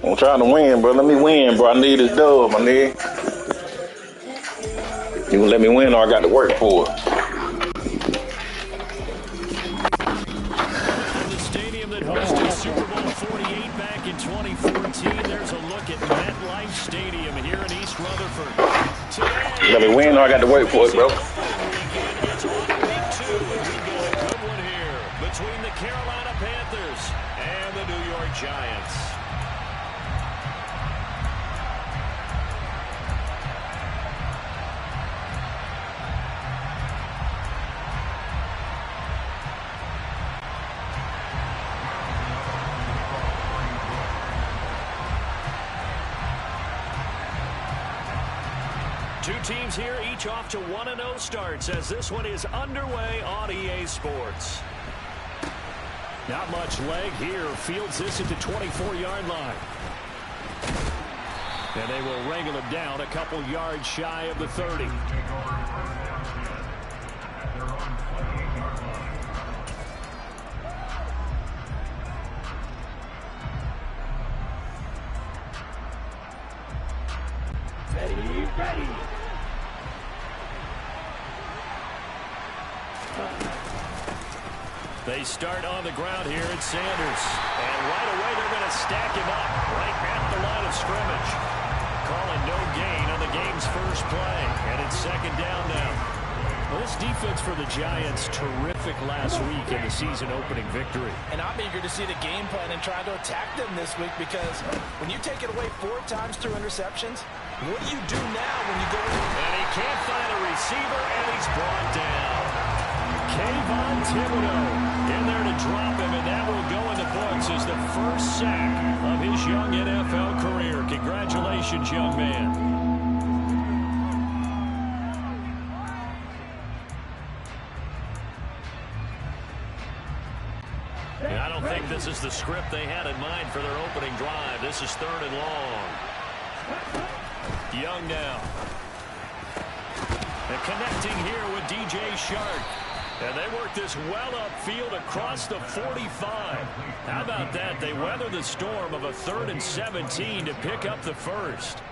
I'm trying to win, bro. Let me win, bro. I need this dub, my nigga. You gonna let me win or I got to work for it? From the stadium that hosted Super Bowl 48 back in 2014, there's a look at MetLife Stadium here in East Rutherford. Today, Let me win or I got to work for it, bro. It's on week 2. We've got a good one here between the Carolina Panthers and the New York Giants. Two teams here, each off to 1-0 starts as this one is underway on EA Sports. Not much leg here. Fields this at the 24-yard line. And they will wrangle him down a couple yards shy of the 30. Ready. They start on the ground here at Sanders. And right away they're going to stack him up right at the line of scrimmage. Calling no gain on the game's first play. And it's second down now. Well, this defense for the Giants, terrific last week in the season opening victory. And I'm eager to see the game plan and try to attack them this week because when you take it away 4 times through interceptions, what do you do now when you go in? And he can't find a receiver, and he's brought down. Kayvon Thibodeau in there to drop him, and that will go in the books as the first sack of his young NFL career. Congratulations, young man. And I don't think this is the script they had in mind for their opening drive. This is 3rd and long. Young now. And connecting here with DJ Shark. And they work this well upfield across the 45. How about that? They weather the storm of a 3rd and 17 to pick up the first.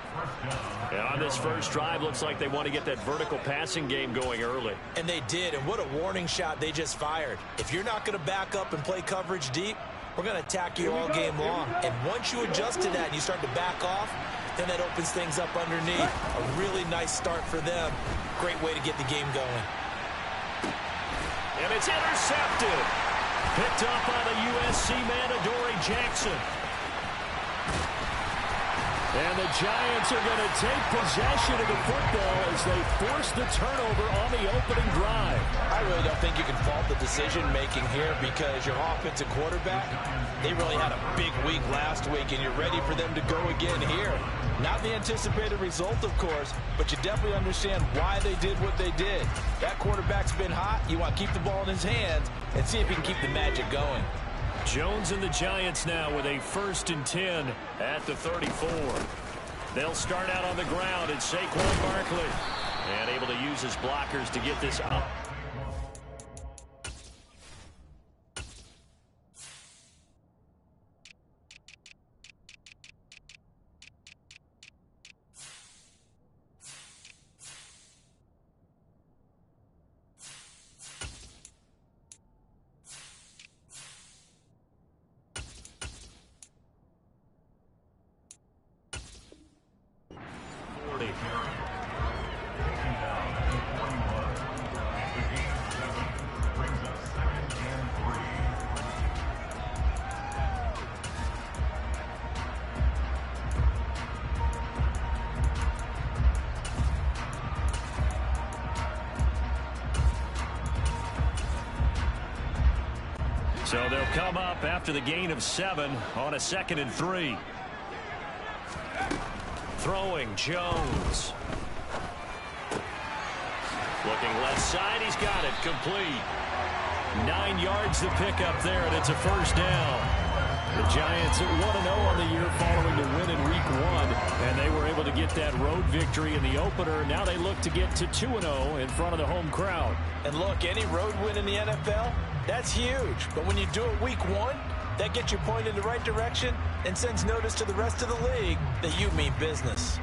And on this first drive, looks like they want to get that vertical passing game going early. And they did, and what a warning shot they just fired. If you're not going to back up and play coverage deep, we're going to attack you all game long. And once you adjust to that and you start to back off, then that opens things up underneath. A really nice start for them. Great way to get the game going. And it's intercepted. Picked up by the USC man, Adoree Jackson. And the Giants are going to take possession of the football as they force the turnover on the opening drive. I really don't think you can fault the decision-making here because your offensive quarterback, they really had a big week last week, and you're ready for them to go again here. Not the anticipated result, of course, but you definitely understand why they did what they did. That quarterback's been hot. You want to keep the ball in his hands and see if he can keep the magic going. Jones and the Giants now with a 1st and 10 at the 34. They'll start out on the ground, and Saquon Barkley. And able to use his blockers to get this up. So they'll come up after the gain of 7 on a 2nd and 3. Throwing Jones. Looking left side. He's got it. Complete. 9 yards to pick up there, and it's a first down. The Giants at 1-0 on the year following the win in Week 1, and they were able to get that road victory in the opener. Now they look to get to 2-0 in front of the home crowd. And look, any road win in the NFL, that's huge. But when you do it Week 1, that gets you pointed in the right direction and sends notice to the rest of the league that you mean business.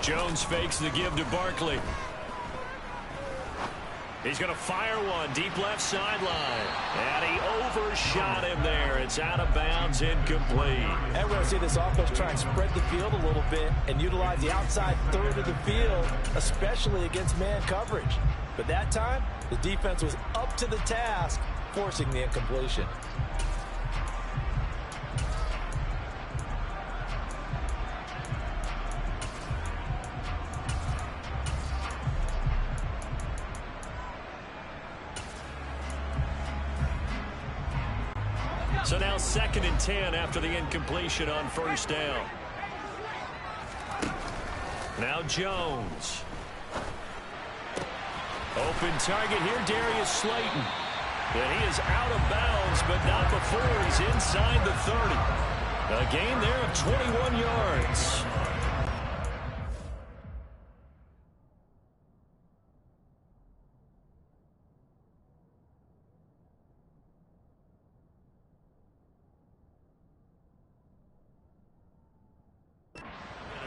Jones fakes the give to Barkley. He's going to fire one deep left sideline. And he overshot him there. It's out of bounds, incomplete. And we're going to see this offense try and spread the field a little bit and utilize the outside third of the field, especially against man coverage. But that time, the defense was up to the task, forcing the incompletion. So now 2nd and 10 after the incompletion on first down. Now Jones. Open target here, Darius Slayton. And he is out of bounds, but not before he's inside the 30. A gain there of 21 yards.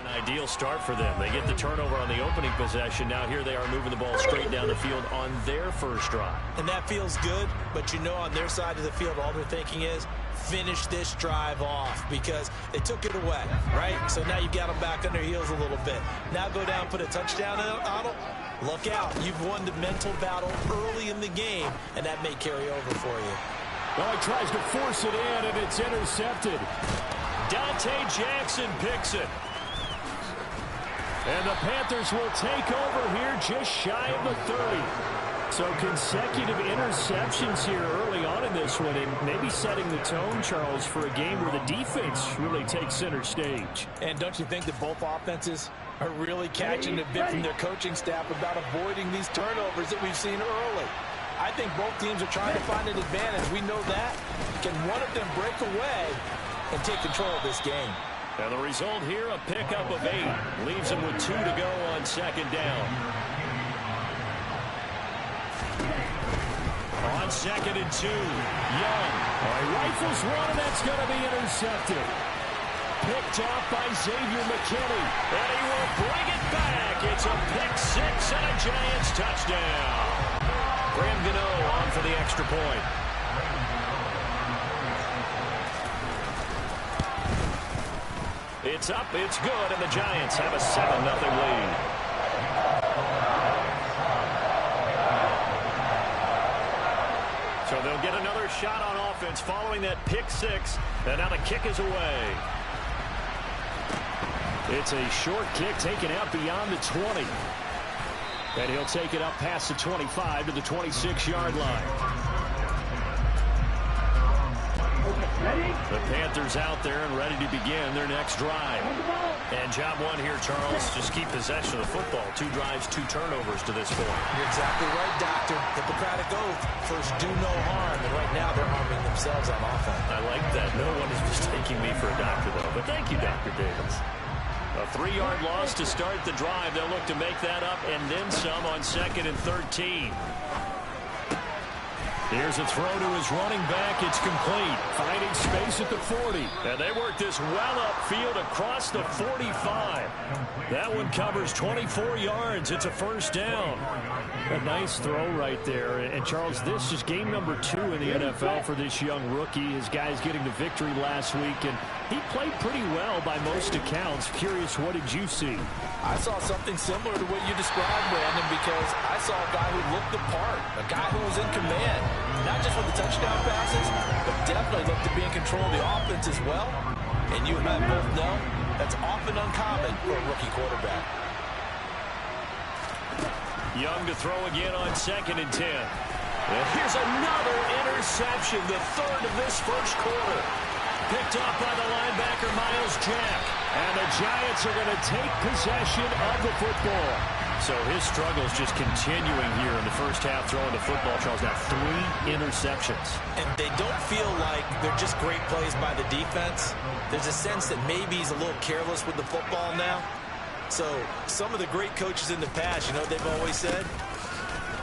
Ideal start for them. They get the turnover on the opening possession. Now here they are moving the ball straight down the field on their first drive. And that feels good, but you know on their side of the field all they're thinking is finish this drive off because they took it away, right? So now you've got them back on their heels a little bit. Now go down, put a touchdown on them. Look out. You've won the mental battle early in the game, and that may carry over for you. Well, he tries to force it in, and it's intercepted. Dante Jackson picks it. And the Panthers will take over here just shy of the 30. So consecutive interceptions here early on in this one, and maybe setting the tone, Charles, for a game where the defense really takes center stage. And don't you think that both offenses are really catching the bit from their coaching staff about avoiding these turnovers that we've seen early? I think both teams are trying to find an advantage. We know that. Can one of them break away and take control of this game? And the result here, a pickup of 8. Leaves him with 2 to go on 2nd down. On 2nd and 2, YungG. Rifles one, and that's going to be intercepted. Picked off by Xavier McKinney. And he will bring it back. It's a pick 6 and a Giants touchdown. Graham Gano on for the extra point. It's up, it's good, and the Giants have a 7-0 lead. So they'll get another shot on offense following that pick 6, and now the kick is away. It's a short kick taken out beyond the 20. And he'll take it up past the 25 to the 26-yard line. The Panthers out there and ready to begin their next drive. And job one here, Charles, just keep possession of the football. 2 drives, 2 turnovers to this point. You're exactly right, Doctor. Hippocratic oath. First, do no harm. And right now, they're harming themselves on offense. I like that. No one is mistaking me for a doctor, though. But thank you, Dr. Davis. A 3-yard loss to start the drive. They'll look to make that up and then some on 2nd and 13. Here's a throw to his running back. It's complete. Finding space at the 40. And they work this well upfield across the 45. That one covers 24 yards. It's a first down. A nice throw right there. And, Charles, this is game number 2 in the NFL for this young rookie. His guys getting the victory last week, and he played pretty well by most accounts. Curious, what did you see? I saw something similar to what you described, Brandon, because I saw a guy who looked the part, a guy who was in command, not just with the touchdown passes, but definitely looked to be in control of the offense as well. And you and I both know that's often uncommon for a rookie quarterback. Young to throw again on 2nd and 10. And here's another interception, the third of this first quarter. Picked off by the linebacker, Miles Jack. And the Giants are going to take possession of the football. So his struggles just continuing here in the first half throwing the football. Charles, now 3 interceptions. And they don't feel like they're just great plays by the defense. There's a sense that maybe he's a little careless with the football now. So some of the great coaches in the past, you know, they've always said,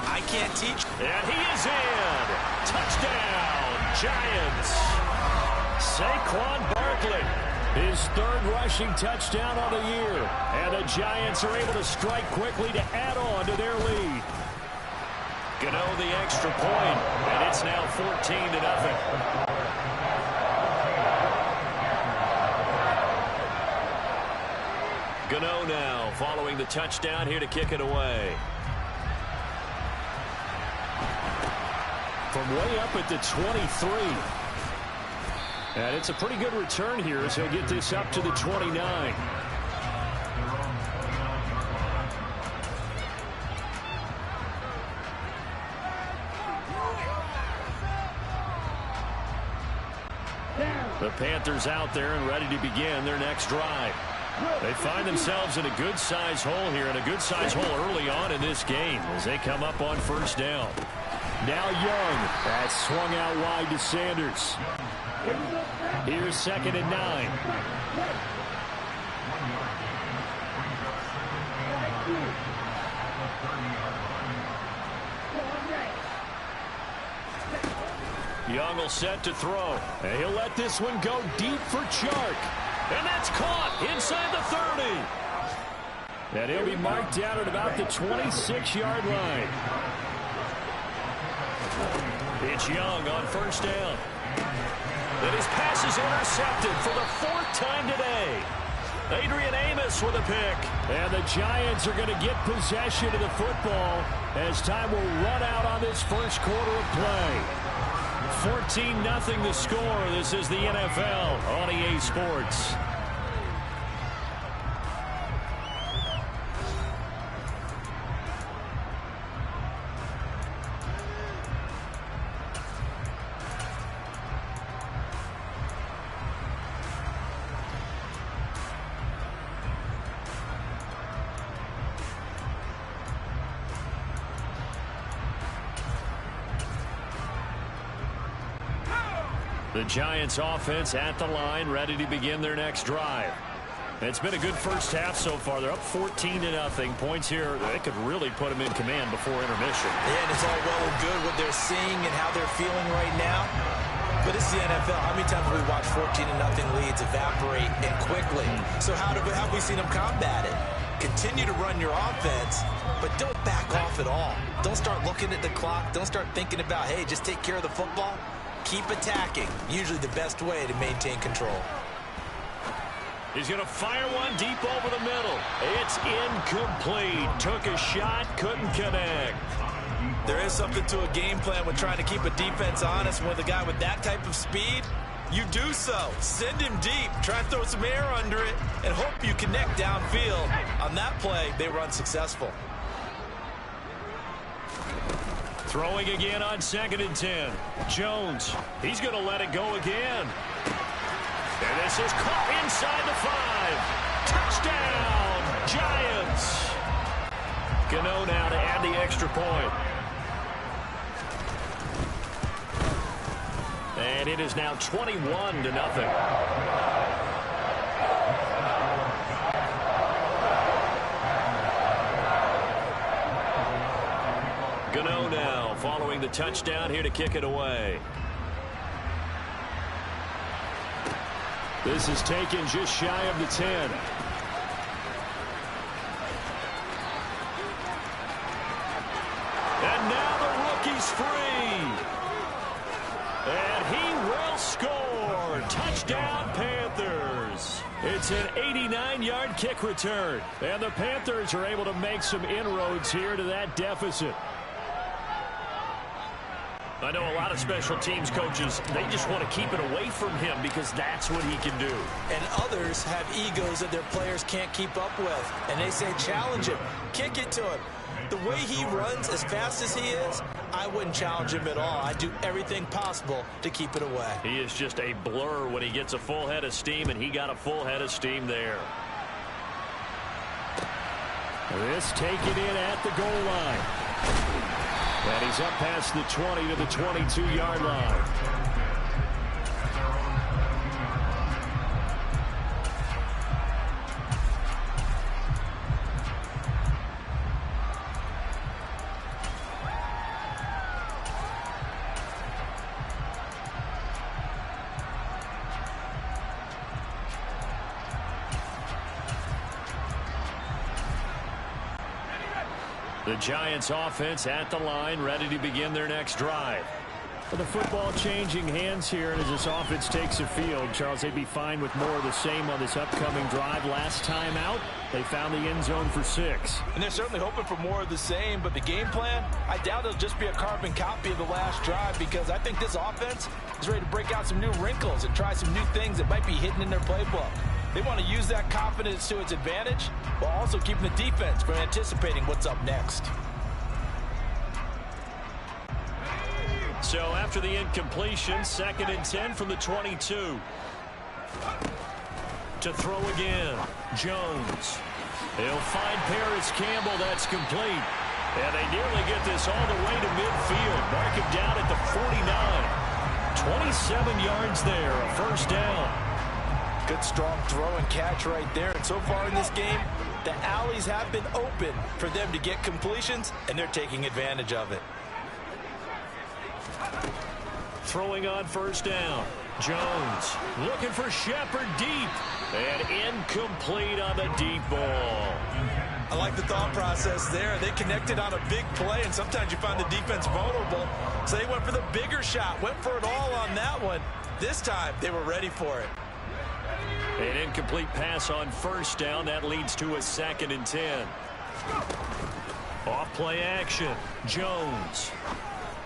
I can't teach. And he is in. Touchdown, Giants. Saquon Barkley, his 3rd rushing touchdown on the year. And the Giants are able to strike quickly to add on to their lead. Gano the extra point, and it's now 14-0. Gano now following the touchdown here to kick it away. From way up at the 23. And it's a pretty good return here as he'll get this up to the 29. The Panthers out there and ready to begin their next drive. They find themselves in a good-sized hole here, and a good-sized hole early on in this game as they come up on 1st down. Now Young. That's swung out wide to Sanders. Here's 2nd and 9. Young will set to throw. And he'll let this one go deep for Chark. And that's caught inside the 30. And he'll be marked down at about the 26-yard line. It's Young on 1st down. And his pass is intercepted for the 4th time today. Adrian Amos with a pick. And the Giants are going to get possession of the football as time will run out on this first quarter of play. 14-0 the score. This is the NFL on EA Sports. The Giants offense at the line, ready to begin their next drive. It's been a good first half so far. They're up 14-0. Points here, they could really put them in command before intermission. Yeah, and it's all well and good what they're seeing and how they're feeling right now. But it's the NFL. How many times have we watched 14-0 leads evaporate and quickly? So how have we seen them combat it? Continue to run your offense, but don't back off at all. Don't start looking at the clock. Don't start thinking about, hey, just take care of the football. Keep attacking. Usually the best way to maintain control. He's going to fire one deep over the middle. It's incomplete. Took a shot, couldn't connect. There is something to a game plan when trying to keep a defense honest. With a guy with that type of speed, you do so. Send him deep. Try and throw some air under it and hope you connect downfield. On that play, they were unsuccessful. Throwing again on 2nd and 10. Jones, he's going to let it go again. And this is caught inside the 5. Touchdown, Giants. Gano now to add the extra point. And it is now 21-0. Gano now following the touchdown here to kick it away. This is taken just shy of the 10. And now the rookie's free. And he will score. Touchdown, Panthers. It's an 89-yard kick return. And the Panthers are able to make some inroads here to that deficit. I know a lot of special teams coaches, they just want to keep it away from him because that's what he can do. And others have egos that their players can't keep up with. And they say challenge him, kick it to him. The way he runs as fast as he is, I wouldn't challenge him at all. I'd do everything possible to keep it away. He is just a blur when he gets a full head of steam, and he got a full head of steam there. This taken in at the goal line. And he's up past the 20 to the 22-yard line. The Giants offense at the line, ready to begin their next drive. For the football changing hands here, and as this offense takes the field, Charles, they'd be fine with more of the same on this upcoming drive. Last time out, they found the end zone for 6. And they're certainly hoping for more of the same, but the game plan, I doubt it'll just be a carbon copy of the last drive, because I think this offense is ready to break out some new wrinkles and try some new things that might be hidden in their playbook. They want to use that confidence to its advantage while also keeping the defense from anticipating what's up next. So after the incompletion, 2nd and 10 from the 22. To throw again, Jones. He'll find Paris Campbell. That's complete. And they nearly get this all the way to midfield. Mark him down at the 49. 27 yards there, a first down. Good strong throw and catch right there. And so far in this game, the alleys have been open for them to get completions, and they're taking advantage of it. Throwing on first down. Jones looking for Shepard deep. And incomplete on the deep ball. I like the thought process there. They connected on a big play, and sometimes you find the defense vulnerable. So they went for the bigger shot, went for it all on that one. This time, they were ready for it. An incomplete pass on first down. That leads to a 2nd and 10. Off play action. Jones.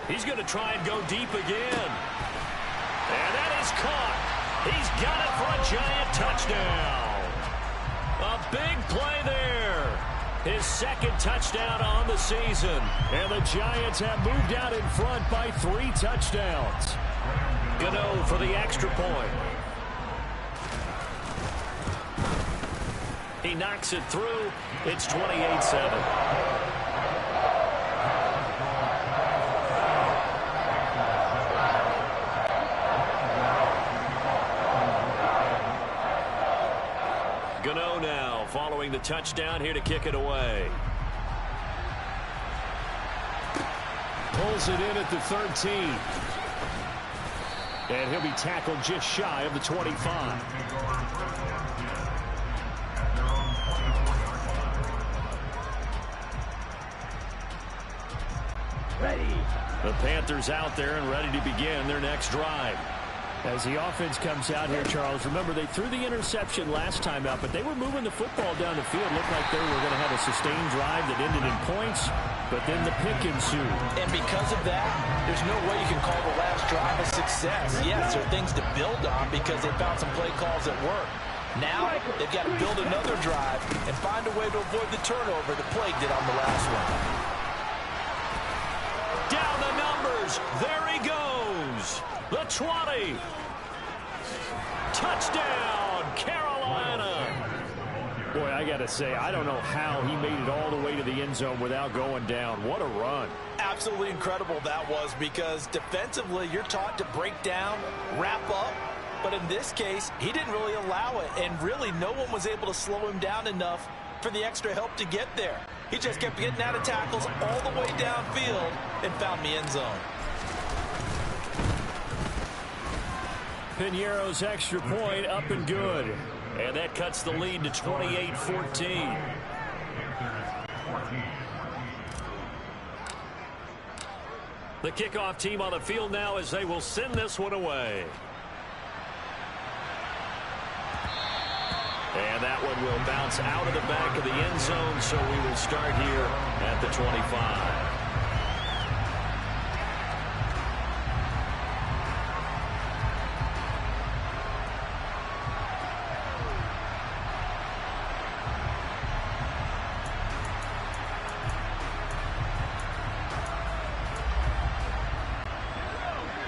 He's going to try and go deep again. And that is caught. He's got it for a Giant touchdown. A big play there. His 2nd touchdown on the season. And the Giants have moved out in front by 3 touchdowns. Gano for the extra point. He knocks it through. It's 28-7. Gano now following the touchdown here to kick it away. Pulls it in at the 13. And he'll be tackled just shy of the 25. The Panthers out there and ready to begin their next drive. As the offense comes out here, Charles, remember they threw the interception last time out, but they were moving the football down the field. Looked like they were going to have a sustained drive that ended in points, but then the pick ensued. And because of that, there's no way you can call the last drive a success. Yes, there are things to build on because they found some play calls that work. Now, they've got to build another drive and find a way to avoid the turnover that plagued it on the last one. Down the numbers. There he goes. The 20. Touchdown, Carolina. Boy, I got to say, I don't know how he made it all the way to the end zone without going down. What a run. Absolutely incredible that was, because defensively, you're taught to break down, wrap up. But in this case, he didn't really allow it, and really no one was able to slow him down enough for the extra help to get there. He just kept getting out of tackles all the way downfield and found the end zone. Piñeiro's extra point up and good. And that cuts the lead to 28-14. The kickoff team on the field now as they will send this one away. And that one will bounce out of the back of the end zone, so we will start here at the 25.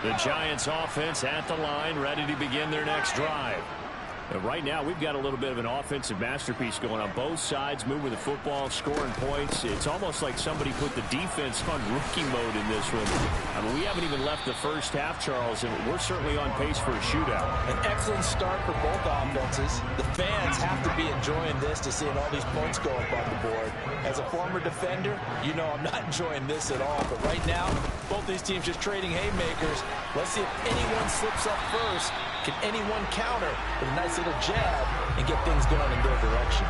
The Giants offense at the line, ready to begin their next drive. And right now, we've got a little bit of an offensive masterpiece going on both sides, moving the football, scoring points. It's almost like somebody put the defense on rookie mode in this one. I mean, we haven't even left the first half, Charles, and we're certainly on pace for a shootout. An excellent start for both offenses. The fans have to be enjoying this to seeing all these points go up on the board. As a former defender, you know I'm not enjoying this at all. But right now, both these teams just trading haymakers. Let's see if anyone slips up first. Can anyone counter with a nice little jab and get things going in their direction?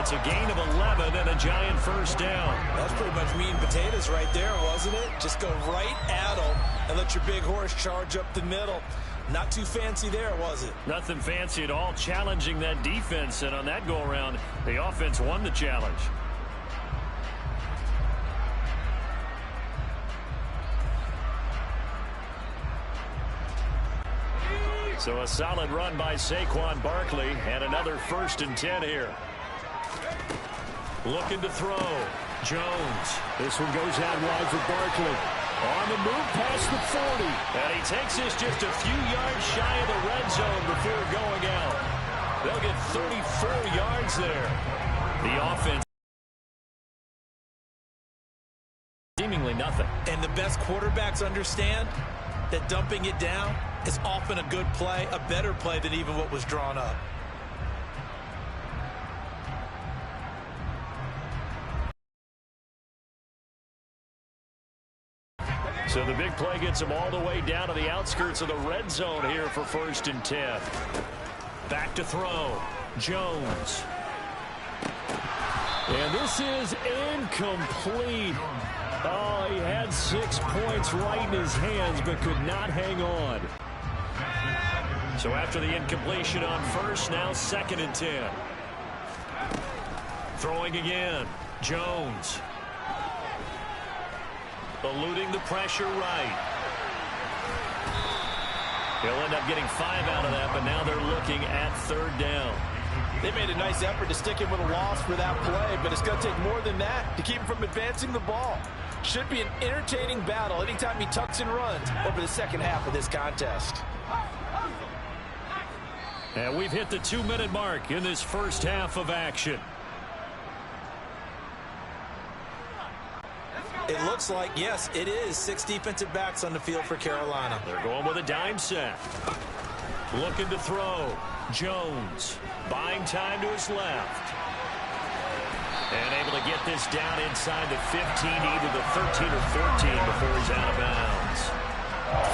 It's a gain of 11 and a Giant first down. That's pretty much meat and potatoes right there, wasn't it? Just go right at them and let your big horse charge up the middle. Not too fancy there, was it? Nothing fancy at all, challenging that defense. And on that go-around, the offense won the challenge. So a solid run by Saquon Barkley, and another 1st and 10 here. Looking to throw. Jones. This one goes out wide for Barkley. On the move past the 40. And he takes this just a few yards shy of the red zone before going out. They'll get 34 yards there. The offense seemingly nothing. And the best quarterbacks understand that dumping it down is often a good play, a better play than even what was drawn up. So the big play gets him all the way down to the outskirts of the red zone here for 1st and 10. Back to throw. Jones. And this is incomplete. Oh, he had 6 points right in his hands, but could not hang on. So after the incompletion on first, now 2nd and 10. Throwing again. Jones. Eluding the pressure right. He'll end up getting 5 out of that, but now they're looking at 3rd down. They made a nice effort to stick him with a loss for that play, but it's going to take more than that to keep him from advancing the ball. Should be an entertaining battle anytime he tucks and runs over the second half of this contest. And we've hit the 2-minute mark in this first half of action. It looks like, yes, it is 6 defensive backs on the field for Carolina. They're going with a dime set. Looking to throw. Jones buying time to his left. And able to get this down inside the 15, either the 13 or 14 before he's out of bounds.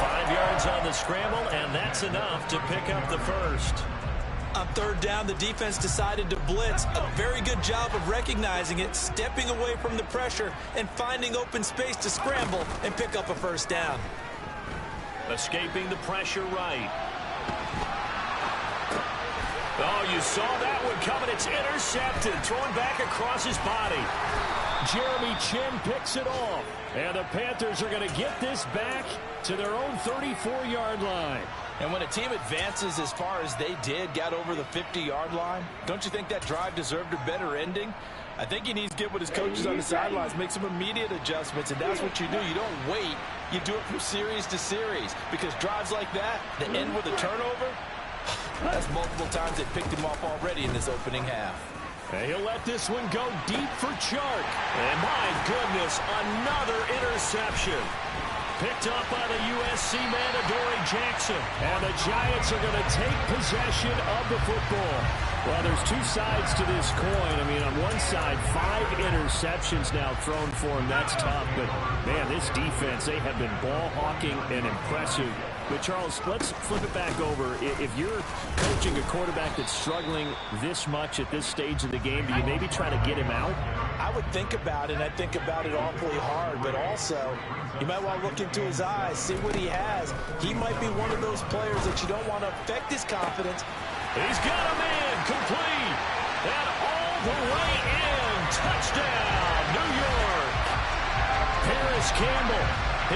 5 yards on the scramble, and that's enough to pick up the first. On 3rd down, the defense decided to blitz. A very good job of recognizing it, stepping away from the pressure, and finding open space to scramble and pick up a 1st down. Escaping the pressure right. Oh, you saw that one coming. It's intercepted. Thrown back across his body. Jeremy Chin picks it off. And the Panthers are going to get this back to their own 34-yard line. And when a team advances as far as they did, got over the 50-yard line, don't you think that drive deserved a better ending? I think he needs to get with his coaches on the sidelines, make some immediate adjustments, and that's what you do. You don't wait. You do it from series to series, because drives like that end with a turnover, that's multiple times they picked him off already in this opening half. And he'll let this one go deep for Chark. And my goodness, another interception. Picked up by the USC man, Adoree Jackson. And the Giants are going to take possession of the football. Well, there's 2 sides to this coin. I mean, on one side, 5 interceptions now thrown for him. That's tough. But, man, this defense, they have been ball hawking and impressive. But, Charles, let's flip it back over. If you're coaching a quarterback that's struggling this much at this stage of the game, do you maybe try to get him out? I would think about it, and I think about it awfully hard. But also, you might want to look into his eyes, see what he has. He might be one of those players that you don't want to affect his confidence. He's got a man complete. And all the way in. Touchdown, New York. Paris Campbell,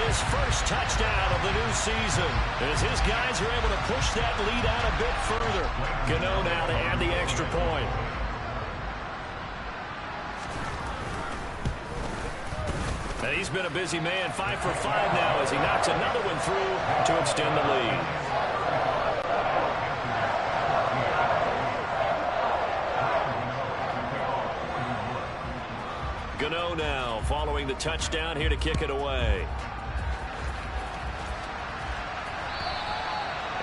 his first touchdown of the new season, as his guys are able to push that lead out a bit further. Gano now to add the extra point. And he's been a busy man, 5 for 5 now as he knocks another one through to extend the lead. Gano now following the touchdown here to kick it away.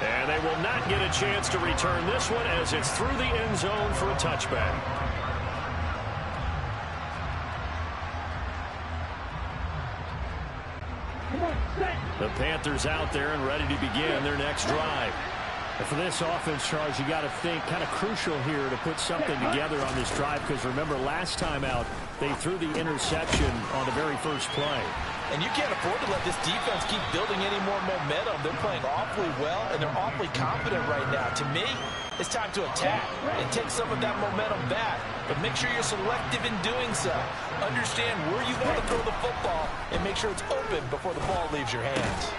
And they will not get a chance to return this one as it's through the end zone for a touchback. The Panthers out there and ready to begin their next drive. And for this offense, Charles, you got to think kind of crucial here to put something together on this drive, because remember last time out they threw the interception on the very first play. And you can't afford to let this defense keep building any more momentum. They're playing awfully well, and they're awfully confident right now. To me, it's time to attack and take some of that momentum back. But make sure you're selective in doing so. Understand where you want to throw the football and make sure it's open before the ball leaves your hands.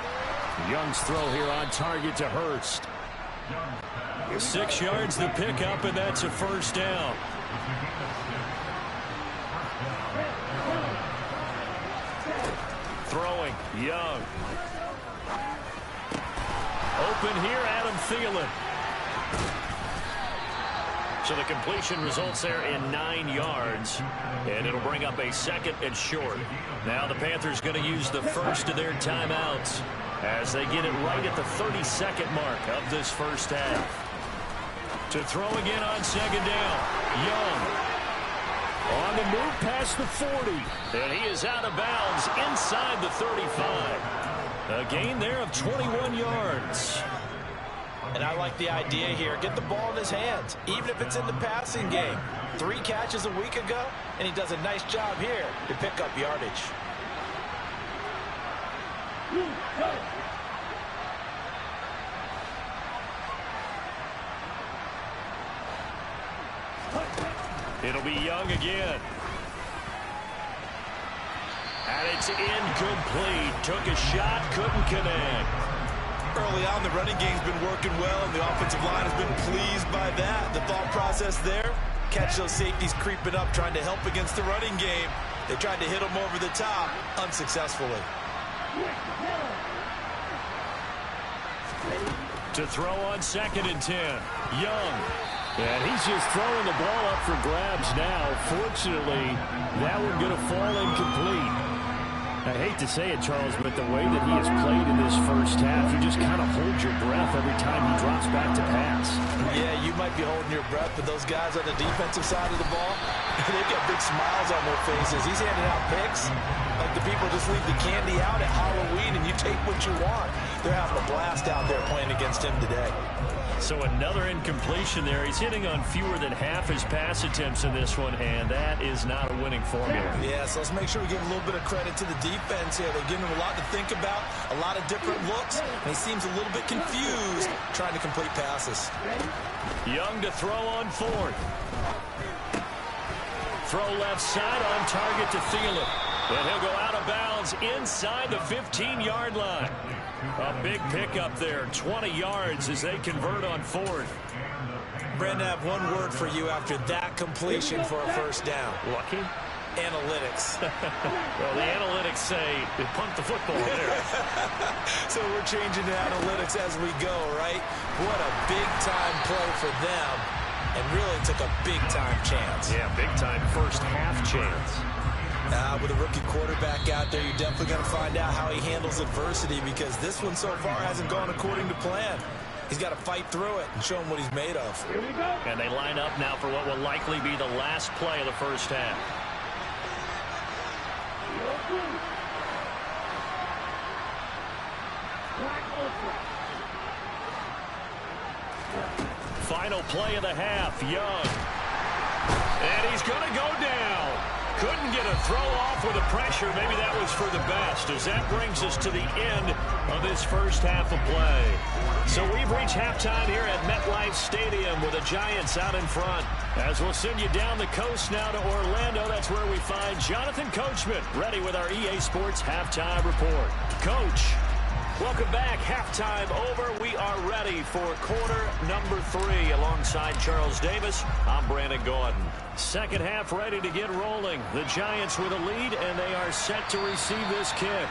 Young's throw here on target to Hurst. 6 yards the pickup, and that's a first down. Throwing, Young. Open here, Adam Thielen. So the completion results there in 9 yards, and it'll bring up a second and short. Now the Panthers going to use the first of their timeouts as they get it right at the 32nd mark of this first half. To throw again on second down, Young. On the move past the 40. And he is out of bounds inside the 35. A gain there of 21 yards. And I like the idea here. Get the ball in his hands, even if it's in the passing game. 3 catches a week ago, and he does a nice job here to pick up yardage. It'll be Young again. And it's incomplete. Took a shot, couldn't connect. Early on, the running game's been working well, and the offensive line has been pleased by that. The thought process there, catch those safeties creeping up, trying to help against the running game. They tried to hit them over the top, unsuccessfully. To throw on second and 10, Young. And he's just throwing the ball up for grabs now. Fortunately, that one going to fall incomplete. I hate to say it, Charles, but the way that he has played in this first half, you just kind of hold your breath every time he drops back to pass. Yeah, you might be holding your breath, but those guys on the defensive side of the ball, they've got big smiles on their faces. He's handing out picks like the people just leave the candy out at Halloween and you take what you want. They're having a blast out there playing against him today. So another incompletion there. He's hitting on fewer than half his pass attempts in this one, and that is not a winning formula. Yeah, so let's make sure we give a little bit of credit to the defense here. They're giving him a lot to think about, a lot of different looks, and he seems a little bit confused trying to complete passes. Young to throw on fourth. Throw left side on target to Thielen. And he'll go out of bounds inside the 15-yard line. A big pickup there, 20 yards as they convert on fourth. Brandon, I have one word for you after that completion for a first down. Lucky? Analytics. Well, the analytics say they punt the football there. So we're changing to analytics as we go, right? What a big-time play for them, and really took a big-time chance. Yeah, big-time first half chance. With a rookie quarterback out there, you're definitely going to find out how he handles adversity, because this one so far hasn't gone according to plan. He's got to fight through it and show him what he's made of. Here we go. And they line up now for what will likely be the last play of the first half. Final play of the half, Young. And he's going to go down. Couldn't get a throw off with the pressure. Maybe that was for the best, as that brings us to the end of this first half of play. So we've reached halftime here at MetLife Stadium with the Giants out in front. As we'll send you down the coast now to Orlando, that's where we find Jonathan Coachman ready with our EA Sports Halftime Report. Coach. Welcome back. Halftime over. We are ready for quarter number 3. Alongside Charles Davis, I'm Brandon Gordon. Second half ready to get rolling. The Giants with a lead, and they are set to receive this kick.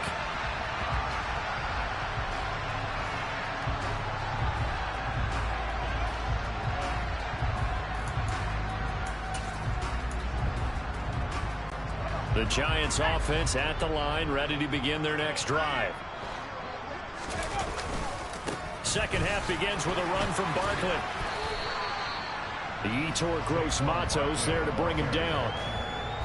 The Giants offense at the line, ready to begin their next drive. Second half begins with a run from Barkley. The Yetur Gross Matos there to bring him down.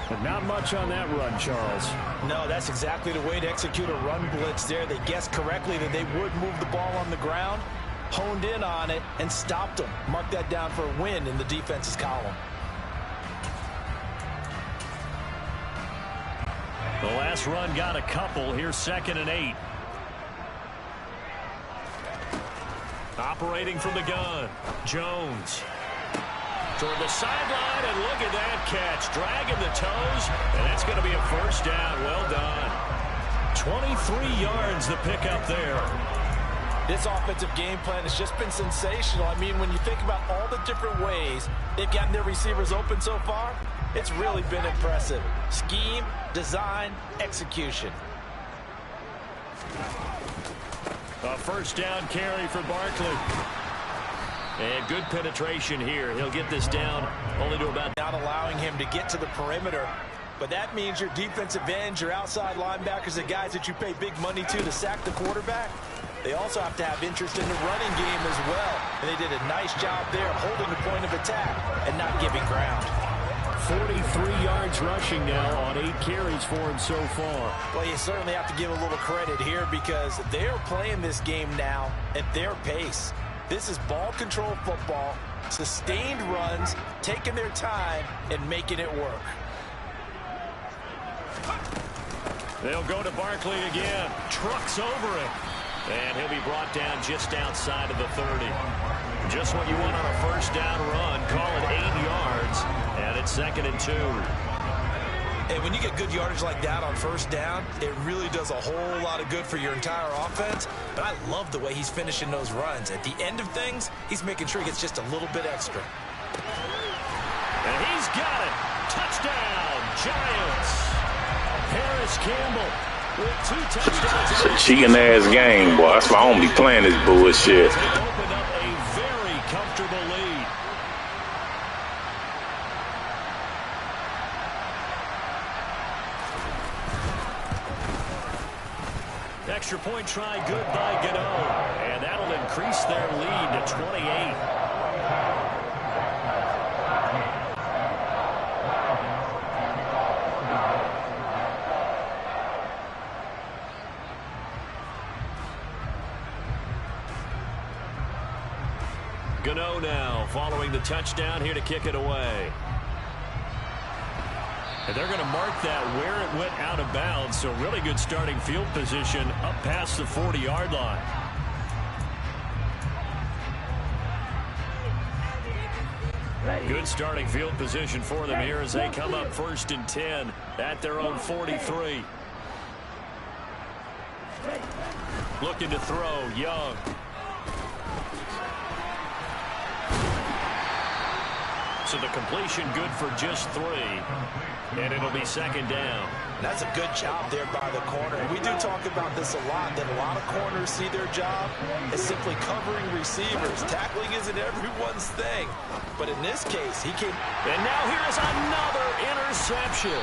But not much on that run, Charles. No, that's exactly the way to execute a run blitz there. They guessed correctly that they would move the ball on the ground, honed in on it, and stopped them. Mark that down for a win in the defense's column. The last run got a couple. Here's 2nd and 8. Operating from the gun, Jones. Toward the sideline, and look at that catch. Dragging the toes, and that's going to be a first down. Well done. 23 yards the pickup there. This offensive game plan has just been sensational. I mean, when you think about all the different ways they've gotten their receivers open so far, it's really been impressive. Scheme, design, execution. A first down carry for Barkley. And good penetration here. He'll get this down only to about... Not allowing him to get to the perimeter. But that means your defensive ends, your outside linebackers, the guys that you pay big money to sack the quarterback, they also have to have interest in the running game as well. And they did a nice job there holding the point of attack and not giving ground. 43 yards rushing now on 8 carries for him so far. Well, you certainly have to give a little credit here because they're playing this game now at their pace. This is ball control football, sustained runs, taking their time and making it work. They'll go to Barkley again. Trucks over it. And he'll be brought down just outside of the 30. Just what you want on a first down run. Call it 8 yards. And it's 2nd and 2. And when you get good yardage like that on first down, it really does a whole lot of good for your entire offense. But I love the way he's finishing those runs. At the end of things, he's making sure he gets just a little bit extra. And he's got it. Touchdown, Giants. Harris Campbell with 2 touchdowns. It's a cheating ass game, boy. That's why I don't be playing this bullshit. Opened up a very comfortable lead. Extra point try good by Gano. And that'll increase their lead to 28. Gano now following the touchdown here to kick it away. And they're going to mark that where it went out of bounds. So really good starting field position up past the 40-yard line. Good starting field position for them here as they come up 1st and 10 at their own 43. Looking to throw, Young. So the completion good for just 3. And it'll be 2nd down. That's a good job there by the corner. And we do talk about this a lot, that a lot of corners see their job as simply covering receivers. Tackling isn't everyone's thing. But in this case, he came. And now here's another interception.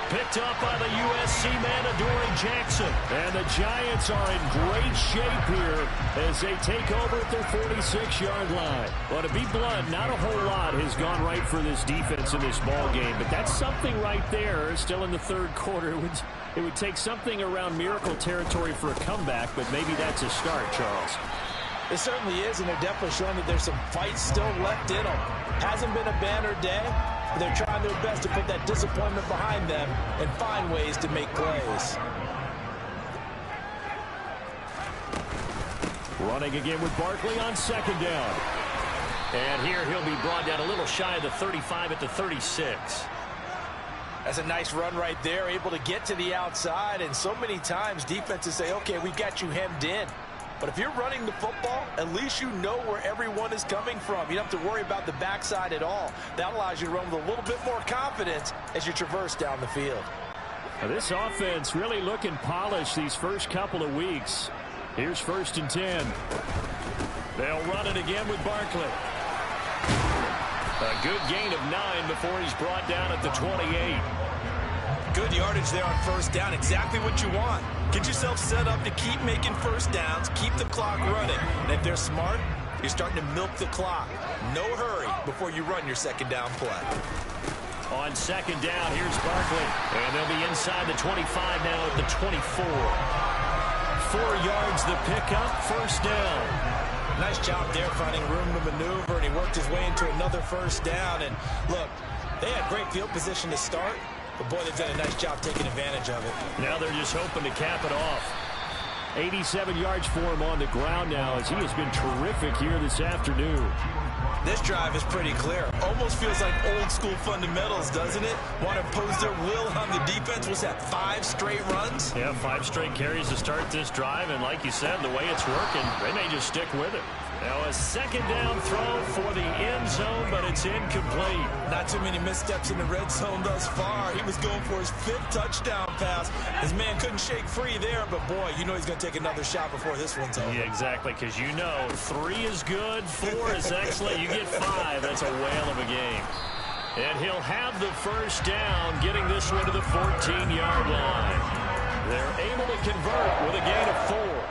Picked up by the USC man, Adoree Jackson. And the Giants are in great shape here as they take over at their 46-yard line. Well, to be blunt, not a whole lot has gone right for this defense in this ball game, but that's something right there. Still in the 3rd quarter. It would take something around miracle territory for a comeback, but maybe that's a start, Charles. It certainly is, and they're definitely showing that there's some fight still left in them. Hasn't been a banner day. They're trying their best to put that disappointment behind them and find ways to make plays. Running again with Barkley on 2nd down. And here he'll be brought down a little shy of the 35 at the 36. That's a nice run right there, able to get to the outside. And so many times defenses say, okay, we've got you hemmed in. But if you're running the football, at least you know where everyone is coming from. You don't have to worry about the backside at all. That allows you to run with a little bit more confidence as you traverse down the field. Now this offense really looking polished these first couple of weeks. Here's 1st and 10. They'll run it again with Barkley. A good gain of 9 before he's brought down at the 28. Good yardage there on 1st down. Exactly what you want. Get yourself set up to keep making 1st downs, keep the clock running. And if they're smart, you're starting to milk the clock. No hurry before you run your 2nd down play. On 2nd down, here's Barkley. And they'll be inside the 25 now at the 24. 4 yards the pickup, 1st down. Nice job there finding room to maneuver, and he worked his way into another 1st down. And look, they had great field position to start, but boy, they've done a nice job taking advantage of it. Now they're just hoping to cap it off. 87 yards for him on the ground now as he has been terrific here this afternoon. This drive is pretty clear. Almost feels like old school fundamentals, doesn't it? Want to impose their will on the defense. What's that, 5 straight runs? Yeah, 5 straight carries to start this drive, and like you said, the way it's working, they may just stick with it. Now a 2nd down throw for the end zone, but it's incomplete. Not too many missteps in the red zone thus far. He was going for his 5th touchdown pass. His man couldn't shake free there, but boy, you know he's going to take another shot before this one's over. Yeah, exactly, because you know 3 is good, 4 is excellent. You get 5, that's a whale of a game. And he'll have the 1st down, getting this one to the 14-yard line. They're able to convert with a gain of 4.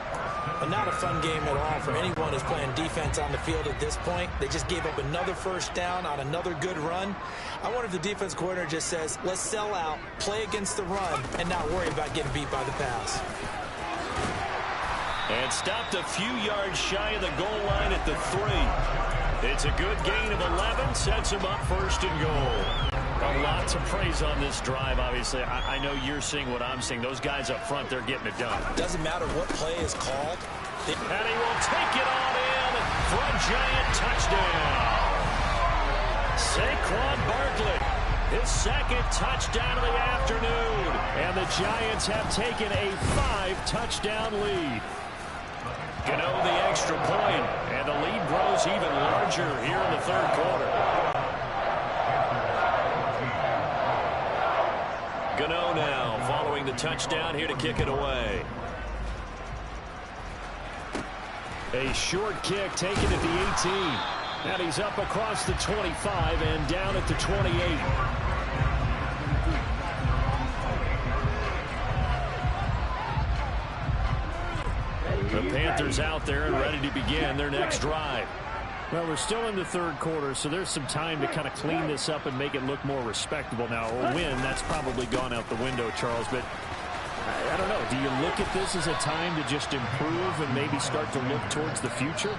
But not a fun game at all for anyone who's playing defense on the field at this point. They just gave up another 1st down on another good run. I wonder if the defense coordinator just says, let's sell out, play against the run, and not worry about getting beat by the pass. And stopped a few yards shy of the goal line at the 3. It's a good gain of 11, sets him up 1st and goal. A lot to praise on this drive, obviously. I know you're seeing what I'm seeing. Those guys up front, they're getting it done. Doesn't matter what play is called. And he will take it on in for a giant touchdown. Saquon Barkley, his 2nd touchdown of the afternoon. And the Giants have taken a 5-touchdown lead. Gano the extra point, and the lead grows even larger here in the 3rd quarter. Gano now following the touchdown here to kick it away. A short kick taken at the 18. And he's up across the 25 and down at the 28. The Panthers out there and ready to begin their next drive. Well, we're still in the 3rd quarter, so there's some time to kind of clean this up and make it look more respectable now. A win, that's probably gone out the window, Charles, but I don't know. Do you look at this as a time to just improve and maybe start to look towards the future?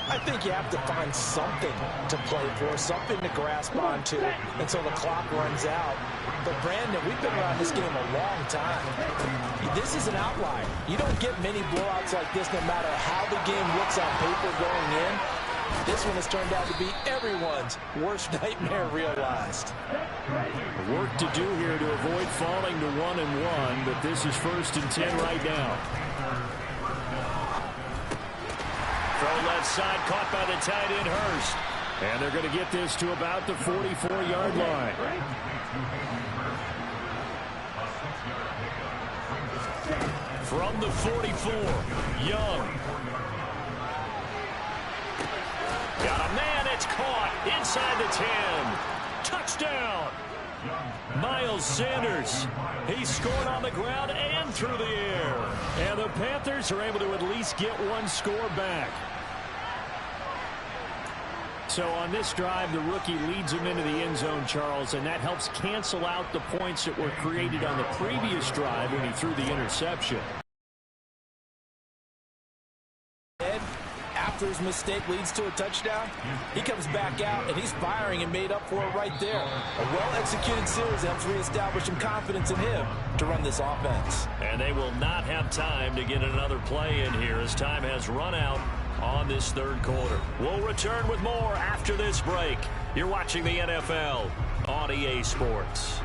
I think you have to find something to play for, something to grasp onto until the clock runs out. But, Brandon, we've been around this game a long time. This is an outlier. You don't get many blowouts like this no matter how the game looks on paper going in. This one has turned out to be everyone's worst nightmare realized. Work to do here to avoid falling to 1-1, but this is 1st and 10 right now. Throw left side, caught by the tight end Hurst. And they're going to get this to about the 44-yard line. From the 44, Young. Got a man, it's caught inside the 10. Touchdown. Miles Sanders. He scored on the ground and through the air. And the Panthers are able to at least get one score back. So on this drive, the rookie leads him into the end zone, Charles, and that helps cancel out the points that were created on the previous drive when he threw the interception. After his mistake leads to a touchdown, he comes back out and he's firing and made up for it right there. A well-executed series helps reestablish some confidence in him to run this offense. And they will not have time to get another play in here as time has run out on this 3rd quarter. We'll return with more after this break. You're watching the NFL on EA Sports.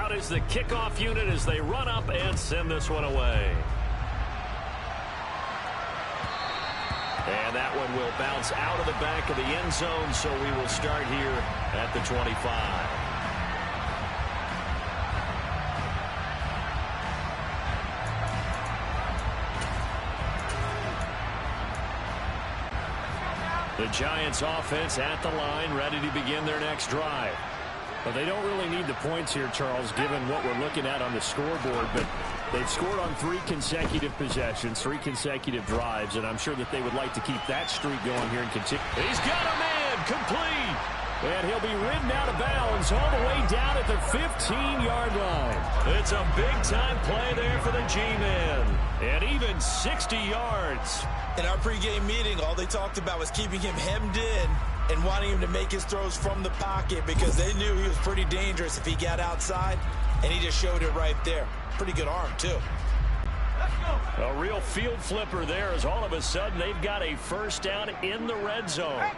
Out is the kickoff unit as they run up and send this one away. And that one will bounce out of the back of the end zone, so we will start here at the 25. The Giants offense at the line, ready to begin their next drive. But they don't really need the points here, Charles, given what we're looking at on the scoreboard. But they've scored on 3 consecutive possessions, 3 consecutive drives, and I'm sure that they would like to keep that streak going here and continue. He's got a man, complete. And he'll be ridden out of bounds all the way down at the 15-yard line. It's a big-time play there for the G-Man. And even 60 yards. In our pregame meeting, all they talked about was keeping him hemmed in and wanting him to make his throws from the pocket because they knew he was pretty dangerous if he got outside, and he just showed it right there. Pretty good arm, too. A real field flipper there as all of a sudden they've got a first down in the red zone.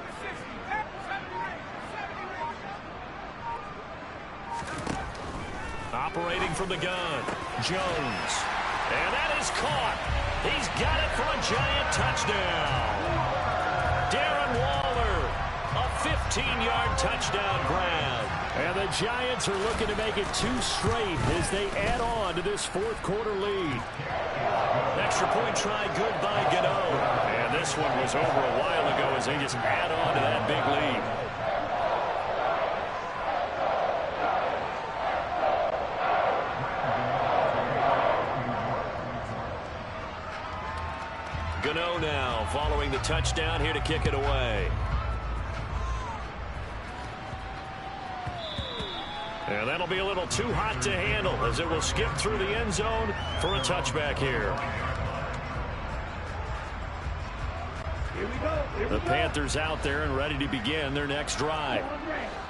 Operating from the gun, Jones. And that is caught. He's got it for a Giant touchdown. Darren Waller, a 15-yard touchdown grab. And the Giants are looking to make it 2 straight as they add on to this fourth quarter lead. Extra point try good by Gano. And this one was over a while ago as they just add on to that big lead. Gano now following the touchdown here to kick it away. And that'll be a little too hot to handle as it will skip through the end zone for a touchback here. The Panthers out there and ready to begin their next drive.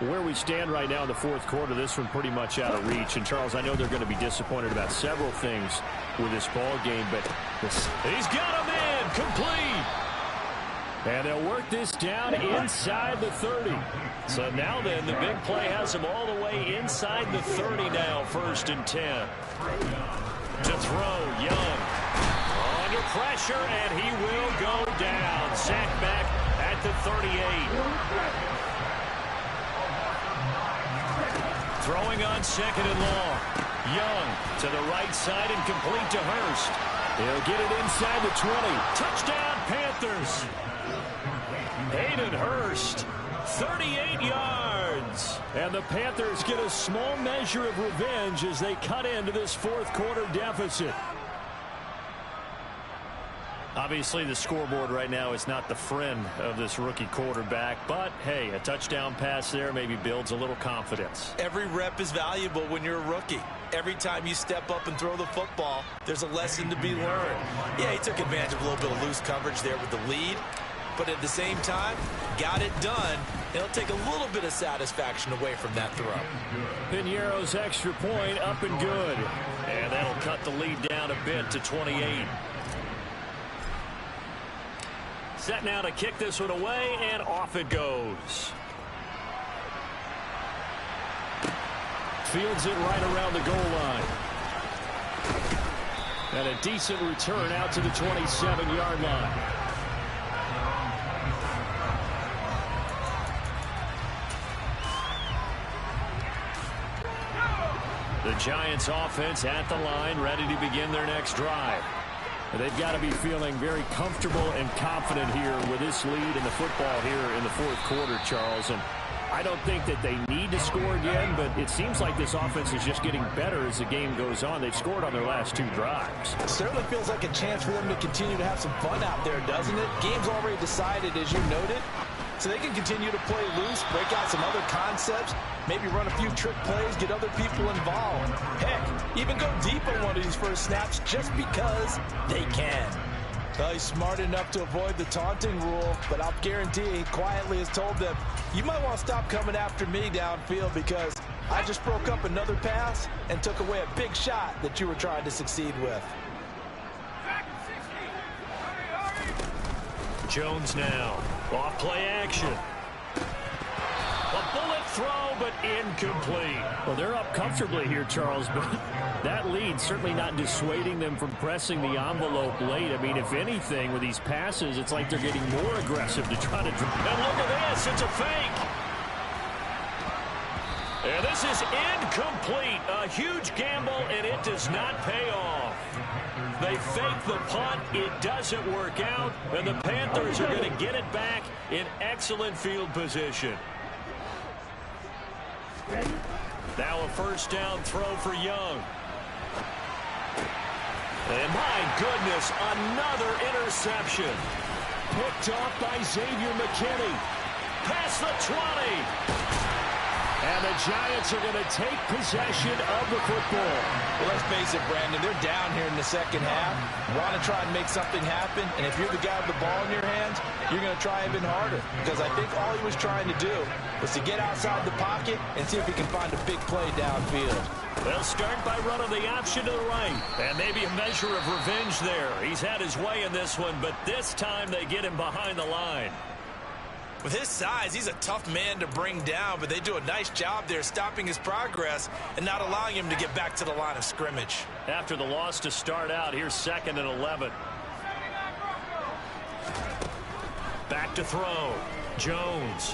Where we stand right now in the fourth quarter, this one pretty much out of reach. And, Charles, I know they're going to be disappointed about several things with this ball game, but he's got a man, complete. And they'll work this down inside the 30. So now then, the big play has him all the way inside the 30 now, 1st and 10. To throw, Young. Under pressure, and he will go down. Sacked back at the 38. Throwing on 2nd and long. Young to the right side and complete to Hurst. He'll get it inside the 20. Touchdown, Panthers. Hayden Hurst, 38 yards. And the Panthers get a small measure of revenge as they cut into this fourth quarter deficit. Obviously, the scoreboard right now is not the friend of this rookie quarterback, but, hey, a touchdown pass there maybe builds a little confidence. Every rep is valuable when you're a rookie. Every time you step up and throw the football, there's a lesson to be learned. Yeah, he took advantage of a little bit of loose coverage there with the lead, but at the same time, got it done. It'll take a little bit of satisfaction away from that throw. Piñeiro's extra point up and good. And that'll cut the lead down a bit to 28. Set now to kick this one away, and off it goes. Fields it right around the goal line. And a decent return out to the 27-yard line. The Giants offense at the line, ready to begin their next drive. They've got to be feeling very comfortable and confident here with this lead in the football here in the fourth quarter, Charles. And I don't think that they need to score again, but it seems like this offense is just getting better as the game goes on. They've scored on their last 2 drives. It certainly feels like a chance for them to continue to have some fun out there, doesn't it? Game's already decided, as you noted. So they can continue to play loose, break out some other concepts, maybe run a few trick plays, get other people involved. Heck, even go deep on one of these first snaps just because they can. Well, he's smart enough to avoid the taunting rule, but I'll guarantee he quietly has told them, you might want to stop coming after me downfield because I just broke up another pass and took away a big shot that you were trying to succeed with. Jones now. Off play action. A bullet throw, but incomplete. Well, they're up comfortably here, Charles, but that lead certainly not dissuading them from pressing the envelope late. I mean, if anything, with these passes, it's like they're getting more aggressive to try to... And look at this, it's a fake. And this is incomplete. A huge gamble, and it does not pay off. They fake the punt. It doesn't work out. And the Panthers are going to get it back in excellent field position. Now a first down throw for YungG. And my goodness, another interception. Picked off by Xavier McKinney. Past the 20. And the Giants are going to take possession of the football. Well, let's face it, Brandon, they're down here in the second half. Want to try and make something happen, and if you're the guy with the ball in your hands, you're going to try even harder. Because I think all he was trying to do was to get outside the pocket and see if he can find a big play downfield. They'll start by running the option to the right. And maybe a measure of revenge there. He's had his way in this one, but this time they get him behind the line. With his size, he's a tough man to bring down, but they do a nice job there stopping his progress and not allowing him to get back to the line of scrimmage. After the loss to start out, here's 2nd and 11. Back to throw. Jones.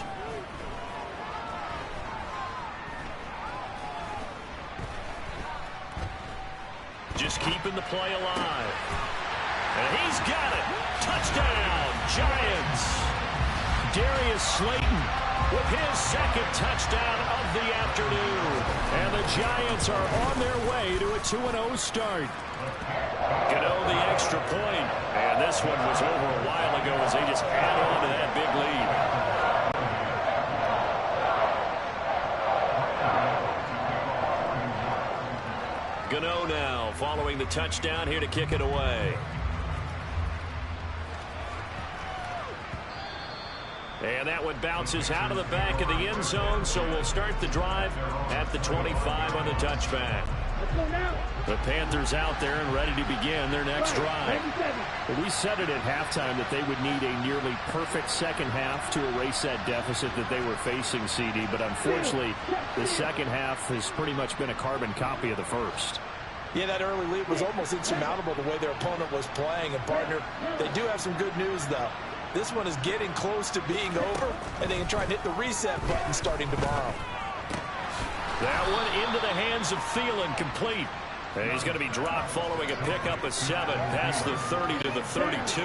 Just keeping the play alive. And he's got it. Touchdown, Giants. Darius Slayton with his 2nd touchdown of the afternoon. And the Giants are on their way to a 2-0 start. Gano the extra point. And this one was over a while ago as they just add on to that big lead. Gano now following the touchdown here to kick it away. And that one bounces out of the back of the end zone, so we'll start the drive at the 25 on the touchback. The Panthers out there and ready to begin their next drive. Well, we said it at halftime that they would need a nearly perfect second half to erase that deficit that they were facing, CD, but unfortunately, the second half has pretty much been a carbon copy of the first. Yeah, that early lead was almost insurmountable the way their opponent was playing. And, partner, they do have some good news, though. This one is getting close to being over, and they can try and hit the reset button starting tomorrow. That one into the hands of Thielen, complete. And he's going to be dropped following a pickup of 7 past the 30 to the 32.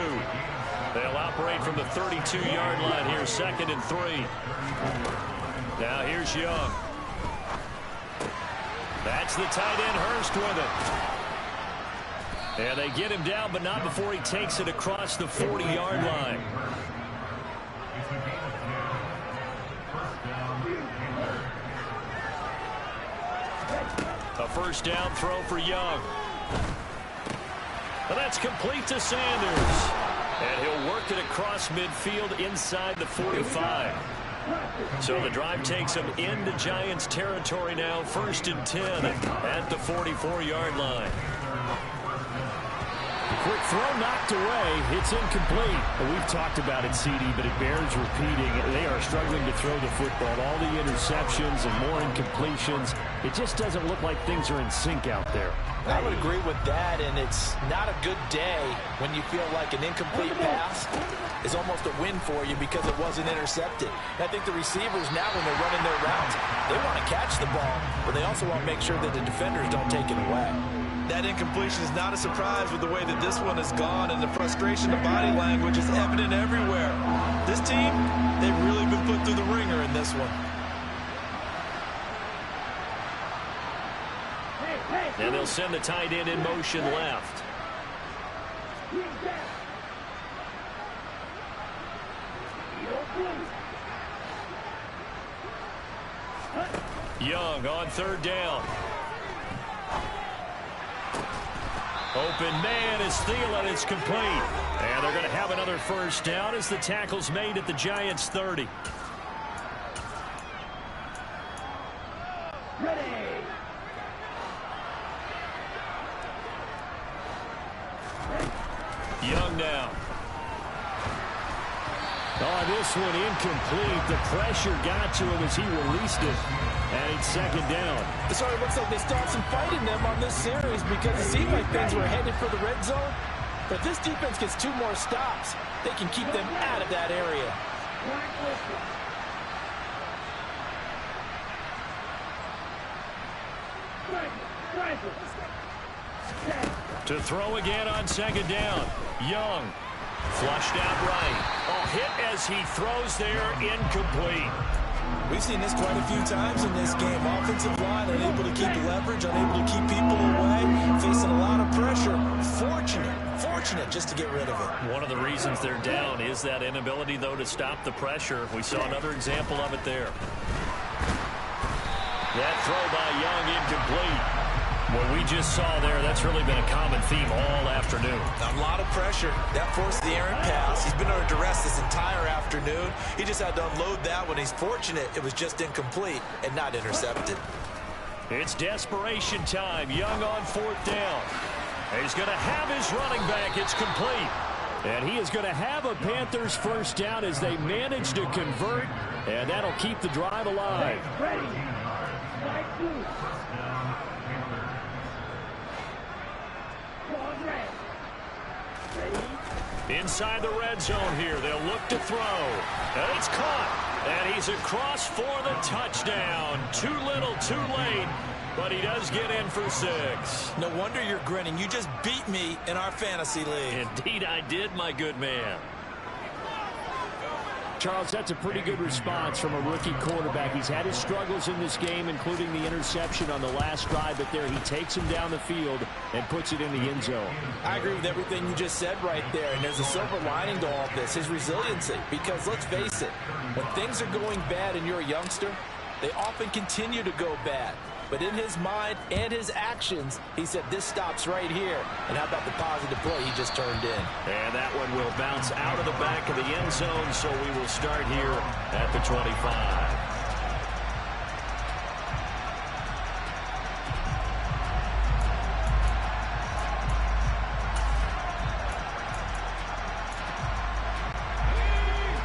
They'll operate from the 32-yard line here, 2nd and 3. Now here's YungG. That's the tight end, Hurst, with it. And they get him down, but not before he takes it across the 40-yard line. A first down throw for YungG. And that's complete to Sanders. And he'll work it across midfield inside the 45. So the drive takes him into Giants territory now, 1st and 10 at the 44-yard line. Quick throw knocked away. It's incomplete. Well, we've talked about it, CD, but it bears repeating. They are struggling to throw the football. All the interceptions and more incompletions. It just doesn't look like things are in sync out there. I would agree with that, and it's not a good day when you feel like an incomplete pass is almost a win for you because it wasn't intercepted. And I think the receivers now, when they're running their routes, they want to catch the ball, but they also want to make sure that the defenders don't take it away. That incompletion is not a surprise with the way that this one has gone, and the frustration of body language is evident everywhere. This team, they've really been put through the ringer in this one. And they'll send the tight end in motion left. YungG on 3rd down. Open man is Thielen. It's complete. And they're going to have another first down as the tackle's made at the Giants' 30. YungG now. Oh, this one incomplete. The pressure got to him as he released it. And it's second down. So it looks like they start some fight in them on this series because it seemed like things were headed for the red zone. But if this defense gets 2 more stops, they can keep them out of that area. To throw again on second down. Young. Flushed out right. Oh, hit as he throws there, incomplete. We've seen this quite a few times in this game. Offensive line unable to keep leverage, unable to keep people away, facing a lot of pressure. Fortunate just to get rid of it. One of the reasons they're down is that inability, though, to stop the pressure. We saw another example of it there. That throw by Young incomplete. What we just saw there, that's really been a common theme all afternoon. A lot of pressure. That forced the errant pass. He's been under duress this entire afternoon. He just had to unload that one. He's fortunate it was just incomplete and not intercepted. It's desperation time. Young on 4th down. He's going to have his running back. It's complete. And he is going to have a Panthers first down as they manage to convert. And that'll keep the drive alive. Inside the red zone here. They'll look to throw. And it's caught. And he's across for the touchdown. Too little, too late. But he does get in for 6. No wonder you're grinning. You just beat me in our fantasy league. Indeed I did, my good man. Charles, that's a pretty good response from a rookie quarterback. He's had his struggles in this game, including the interception on the last drive, but there he takes him down the field and puts it in the end zone. I agree with everything you just said right there, and there's a silver lining to all of this, his resiliency. Because let's face it, when things are going bad and you're a youngster, they often continue to go bad. But in his mind and his actions, he said, this stops right here. And how about the positive play he just turned in? And that one will bounce out of the back of the end zone, so we will start here at the 25.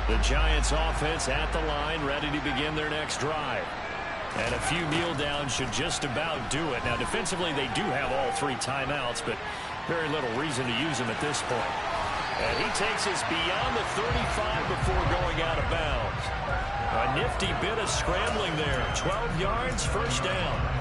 The Giants offense at the line, ready to begin their next drive. And a few kneel downs should just about do it. Now, defensively, they do have all 3 timeouts, but very little reason to use them at this point. And he takes us beyond the 35 before going out of bounds. A nifty bit of scrambling there. 12 yards, first down.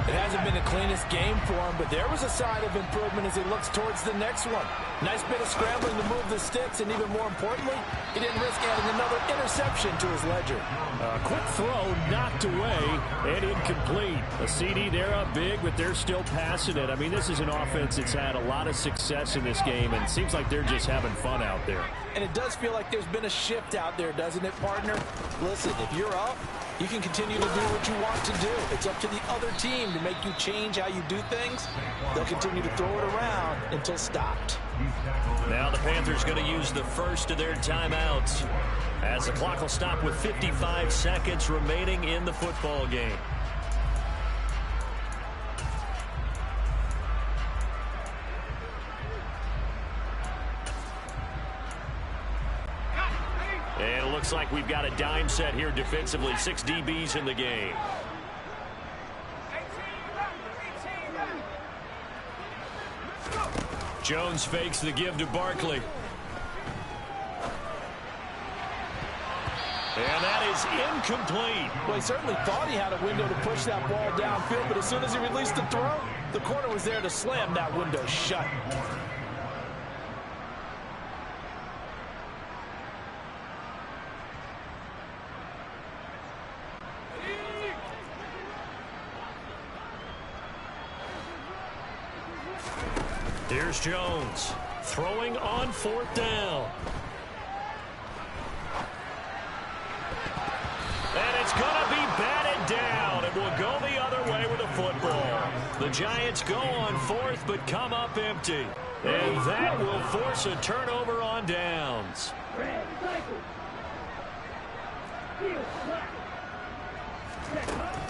It hasn't been the cleanest game for him, but there was a sign of improvement as he looks towards the next one. Nice bit of scrambling to move the sticks, and even more importantly, he didn't risk adding another interception to his ledger. A quick throw knocked away and incomplete. A CD, they're up big, but they're still passing it. I mean, this is an offense that's had a lot of success in this game, and it seems like they're just having fun out there. And it does feel like there's been a shift out there, doesn't it, partner? Listen, if you're up, you can continue to do what you want to do. It's up to the other team to make you change how you do things. They'll continue to throw it around until stopped. Now the Panthers going to use the first of their timeouts as the clock will stop with 55 seconds remaining in the football game. And it looks like we've got a dime set here defensively. 6 DBs in the game. Jones fakes the give to Barkley. And that is incomplete. Well, he certainly thought he had a window to push that ball downfield, but as soon as he released the throw, the corner was there to slam that window shut. Here's Jones throwing on 4th down. And it's going to be batted down. It will go the other way with the football. The Giants go on 4th but come up empty. And that will force a turnover on downs.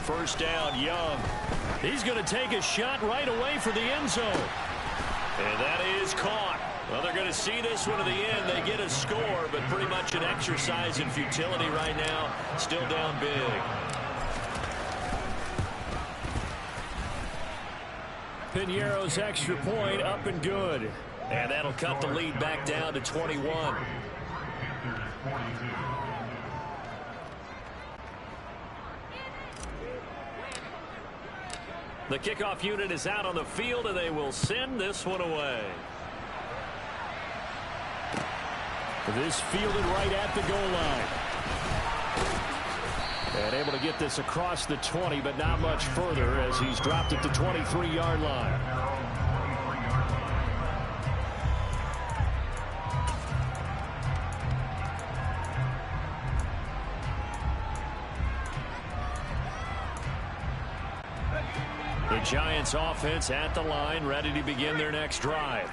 First down, Young. He's going to take a shot right away for the end zone. And that is caught. Well, they're going to see this one to the end. They get a score, but pretty much an exercise in futility right now. Still down big. Piñeiro's extra point up and good. And that'll cut the lead back down to 21. The kickoff unit is out on the field, and they will send this one away. This fielded right at the goal line. And able to get this across the 20, but not much further as he's dropped it to 23-yard line. The Giants offense at the line, ready to begin their next drive.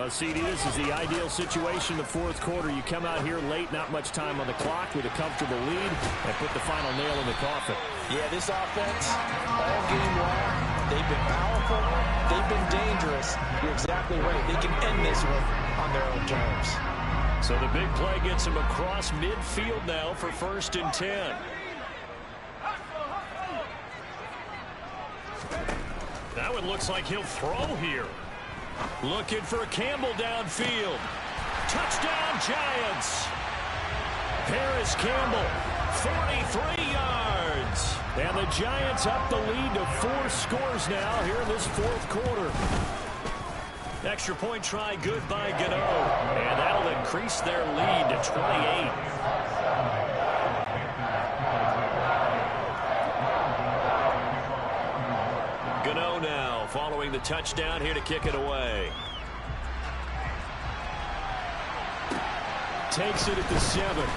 CD, this is the ideal situation in the fourth quarter. You come out here late, not much time on the clock with a comfortable lead, and put the final nail in the coffin. Yeah, this offense, all game long, they've been powerful, they've been dangerous. You're exactly right. They can end this one on their own terms. So the big play gets him across midfield now for 1st and 10. Now it looks like he'll throw here. Looking for Campbell downfield. Touchdown, Giants. Paris Campbell, 43 yards. And the Giants up the lead to 4 scores now here in this fourth quarter. Extra point try good by Gano. And that'll increase their lead to 28. Gano now following the touchdown here to kick it away. Takes it at the 7.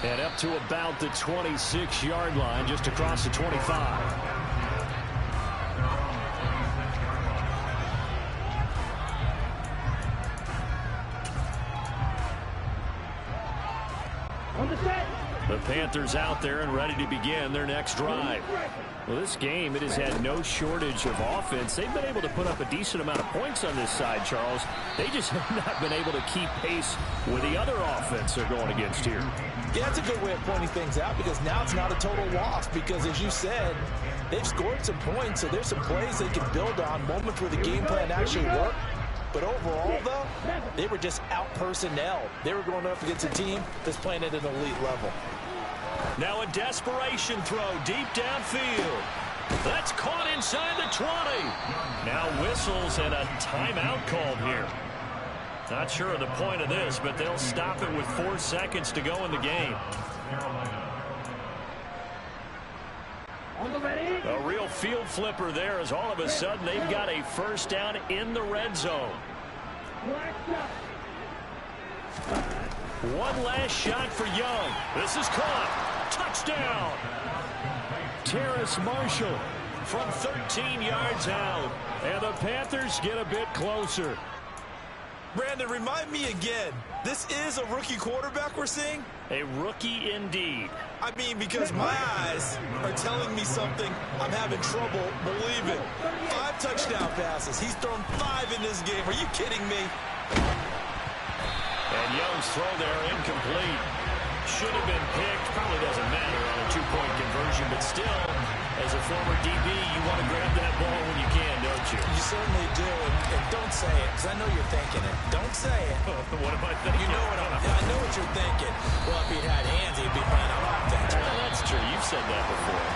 And up to about the 26-yard line, just across the 25. The Panthers out there and ready to begin their next drive. Well, this game, it has had no shortage of offense. They've been able to put up a decent amount of points on this side, Charles. They just have not been able to keep pace with the other offense they're going against here. Yeah, that's a good way of pointing things out, because now it's not a total loss, because as you said, they've scored some points, so there's some plays they can build on, moments where the game plan actually worked. But overall, though, they were just out-personnel. They were going up against a team that's playing at an elite level. Now a desperation throw deep downfield. That's caught inside the 20. Now whistles and a timeout called here. Not sure of the point of this, but they'll stop it with 4 seconds to go in the game. A real field flipper there, as all of a sudden they've got a first down in the red zone. One last shot for Young. This is caught. Touchdown. Terrace Marshall from 13 yards out. And the Panthers get a bit closer. Brandon, remind me again, this is a rookie quarterback we're seeing? A rookie indeed. I mean, because my eyes are telling me something I'm having trouble believing. 5 touchdown passes. He's thrown 5 in this game. Are you kidding me? And Young's throw there incomplete. Should have been picked. Probably doesn't matter on a 2-point conversion, but still, as a former DB, you want to grab that ball when you can, don't you? You certainly do, and don't say it, because I know you're thinking it. Don't say it. What am I thinking? You know what I know what you're thinking. Well, if he'd had hands, he'd be playing on offense. Well, that's true. You've said that before.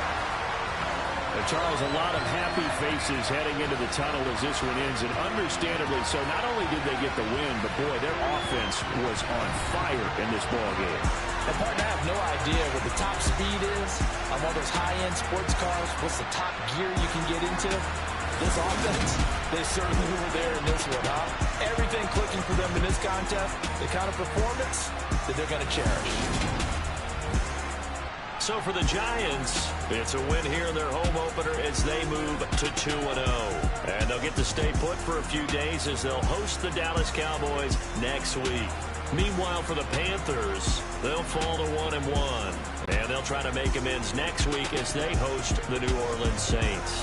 Charles, a lot of happy faces heading into the tunnel as this one ends, and understandably so. Not only did they get the win, but boy, their offense was on fire in this ball game. And partner, I have no idea what the top speed is on one of those high-end sports cars. What's the top gear you can get into? This offense, they certainly were there in this one, huh? Everything clicking for them in this contest, the kind of performance that they're going to cherish. So for the Giants, it's a win here in their home opener as they move to 2-0. And they'll get to stay put for a few days as they'll host the Dallas Cowboys next week. Meanwhile, for the Panthers, they'll fall to 1-1. And they'll try to make amends next week as they host the New Orleans Saints.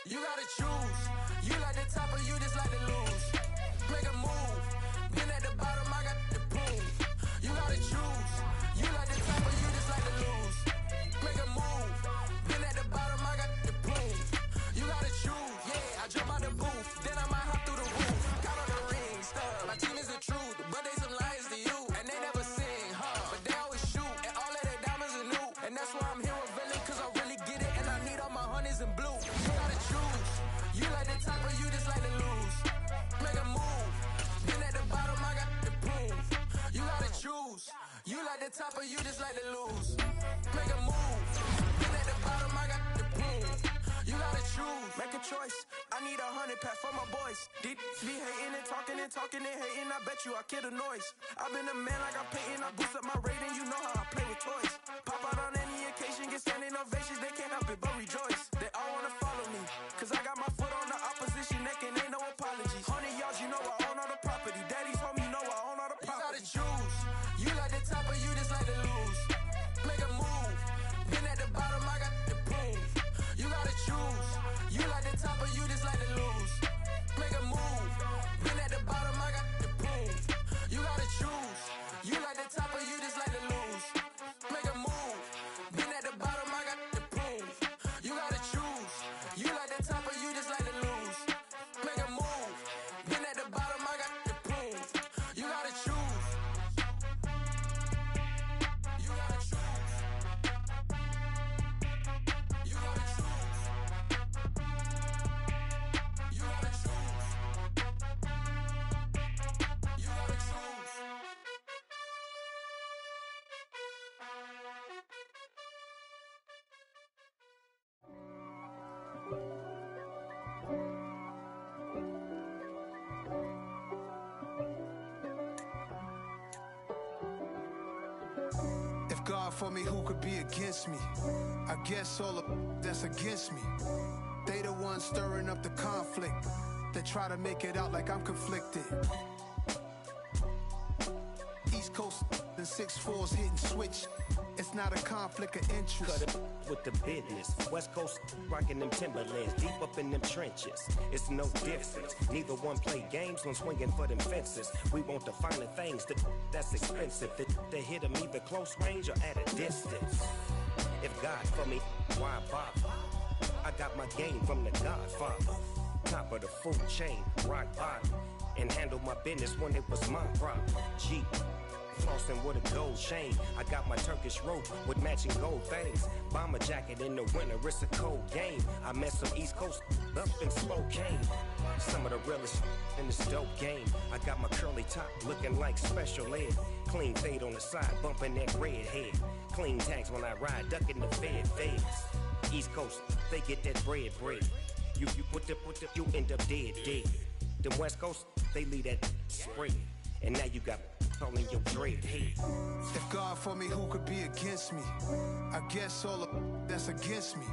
You gotta choose. You like the top or you just like to lose. Make a move. Been at the bottom, I got the prove. You gotta choose. You like the top or you just like to lose. Make a move. Been at the bottom, I got the prove. You gotta choose. Yeah, I jump out the booth, then I might hop through the roof. Got on the ring, stuff. My team is the truth, but they some liars to you. And they never sing, but they always shoot. And all of their diamonds are new. And that's why I'm here with villain, cause I really get it. And I need all my honeys in blue. You gotta choose. You like the top or you just like to lose. Make a move. Been at the bottom, I got the proof. You gotta choose. You like the top or you just like to lose. Make a move. Been at the bottom, I got the proof. You gotta choose. Make a choice. I need 100 pack for my boys. Deep be hating and talking and hating. I bet you I kill the noise. I've been a man like I'm painting. I boost up my rating. You know how I play with toys. Pop out on any occasion, get standing ovations. They can't help it but rejoice. They all wanna follow me, cause I got my foot on the opposition neck and ain't no apologies. 100 yards, you know I own all the property. Daddy's home, you know I own all the property. You gotta choose. You like the top or you just like to lose. Make a move. Been at the bottom, I got the proof. You gotta choose. You like the top or you just like to lose. Make a move. Been at the bottom, I got the proof. You gotta choose. You like the top or you just like to lose. Make a move. Been at the bottom, I got the proof. You gotta choose. You like the top or you just like to lose. Make a move. Been at the bottom, I got the proof. You gotta choose. You gotta choose. You gotta choose. You gotta choose. You gotta choose. If God for me, who could be against me? I guess all of that's against me. They the ones stirring up the conflict. They try to make it out like I'm conflicted. East Coast and 6'4's hitting switch. It's not a conflict of interest. Cut it with the business. West Coast rocking them Timberlands, deep up in them trenches. It's no difference. Neither one play games when swinging for them fences. We want the finer things that's expensive. They hit them either close range or at a distance. If God for me, why bother? I got my game from the Godfather. Top of the food chain, rock bottom. And handle my business when it was my problem. G. Flossing with a gold chain. I got my Turkish rope with matching gold things. Bomber jacket in the winter, it's a cold game. I met some East Coast up in Spokane. Some of the realest in this dope game. I got my curly top looking like special ed. Clean fade on the side, bumping that red head. Clean tags when I ride, ducking the feds. East Coast, they get that bread. You put the, you end up dead. Them West Coast, they leave that spread. And now you got all in your dread head. If God for me, who could be against me? I guess all of that's against me.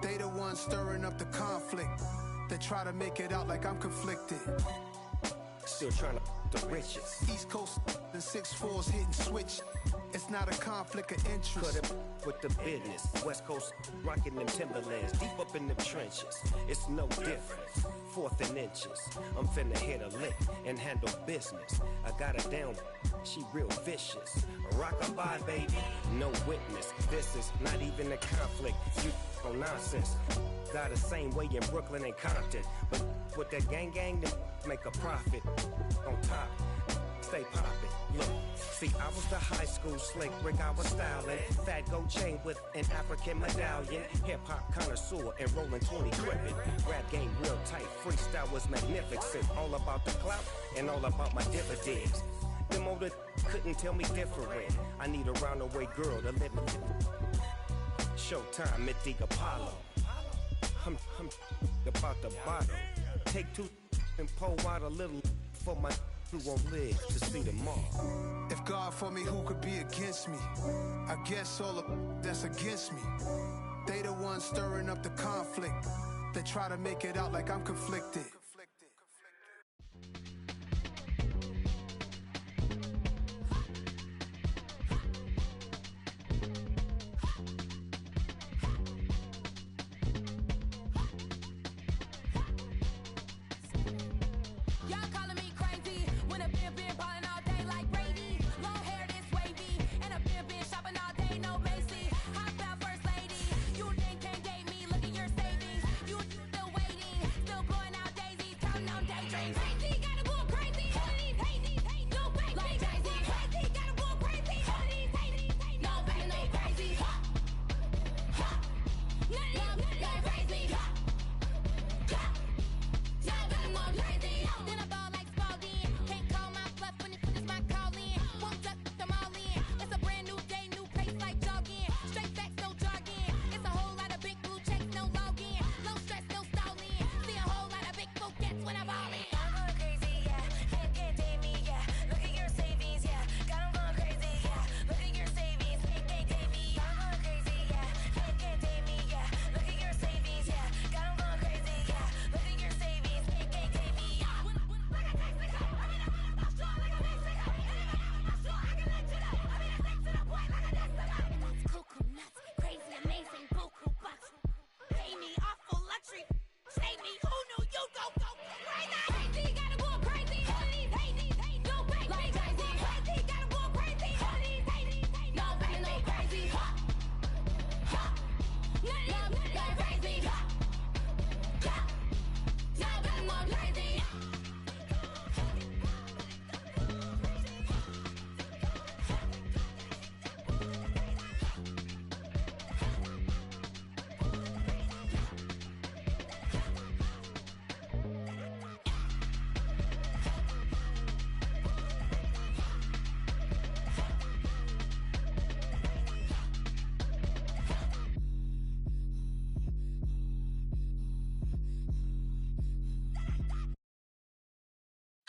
They the ones stirring up the conflict. They try to make it out like I'm conflicted. Still trying to the riches. East Coast and 6'4's hitting switch. It's not a conflict of interest. Cut it with the business. West Coast rocking them Timberlands, deep up in them trenches. It's no difference. 4th and inches. I'm finna hit a lick and handle business. I got her down, she real vicious. Rockabye, baby, no witness. This is not even a conflict. You on nonsense. Got the same way in Brooklyn and Compton. But with that gang, then make a profit. On top, stay poppin'. Look. See, I was the high school slick Rick, I was styling. Fat gold chain with an African medallion. Hip-hop connoisseur and rolling 20 gripping. Rap game real tight, freestyle was magnificent. All about the clout and all about my dividends. Them older couldn't tell me different. I need a round-the-way girl to live with. Showtime, Mythic Apollo. I'm about the bottle. Take 2 and pour out a little for my who won't live to see tomorrow. If God for me, who could be against me? I guess all of that's against me. They the ones stirring up the conflict. They try to make it out like I'm conflicted.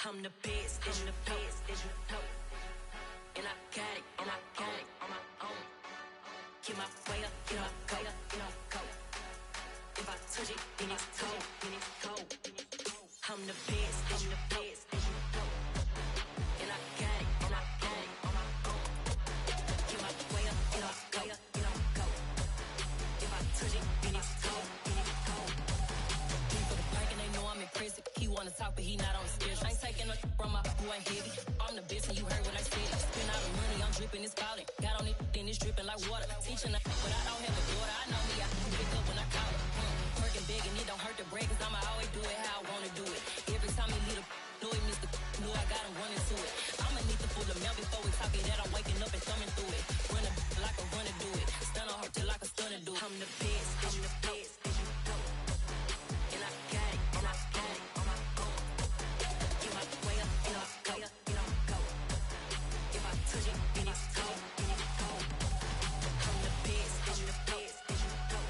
I'm the best, I'm the best, and you know. And I got it, and I got it on my own. Get my way up, get my go, get my go. If I touch it, then it's cold, then it's cold. I'm the best, I'm the best, and you know. And I got it, and I got it on my own. Get my way up, get my go, get my go. If I touch it, then it's cold, then it's cold. People the bank and they know I'm in prison. He wanna talk, but he not on the schedule. I ain't taking a from my boy heavy. I'm the best, and you heard what I said. Spend all the money, I'm dripping, it's falling. Got on it, then it's dripping like water. Teaching the but I don't have a daughter. I know me, I can pick up when I call it. Working big, and it don't hurt the break, cause I'ma always do it how I wanna do it. Every time he lead a know it, Mr. Know I got him running to it. I'ma need to pull the mail before we talk it that I'm waking up and thumbing through it. Run a like a runner do it. Stun on her till like a stunner do it. I'm the best, I'm the best, and you know. And I got it, and I got it on my own. Get my way up, and I go, and I go. If I touch it, then it's cold, then it's cold. I'm the best, I'm the best, and you know.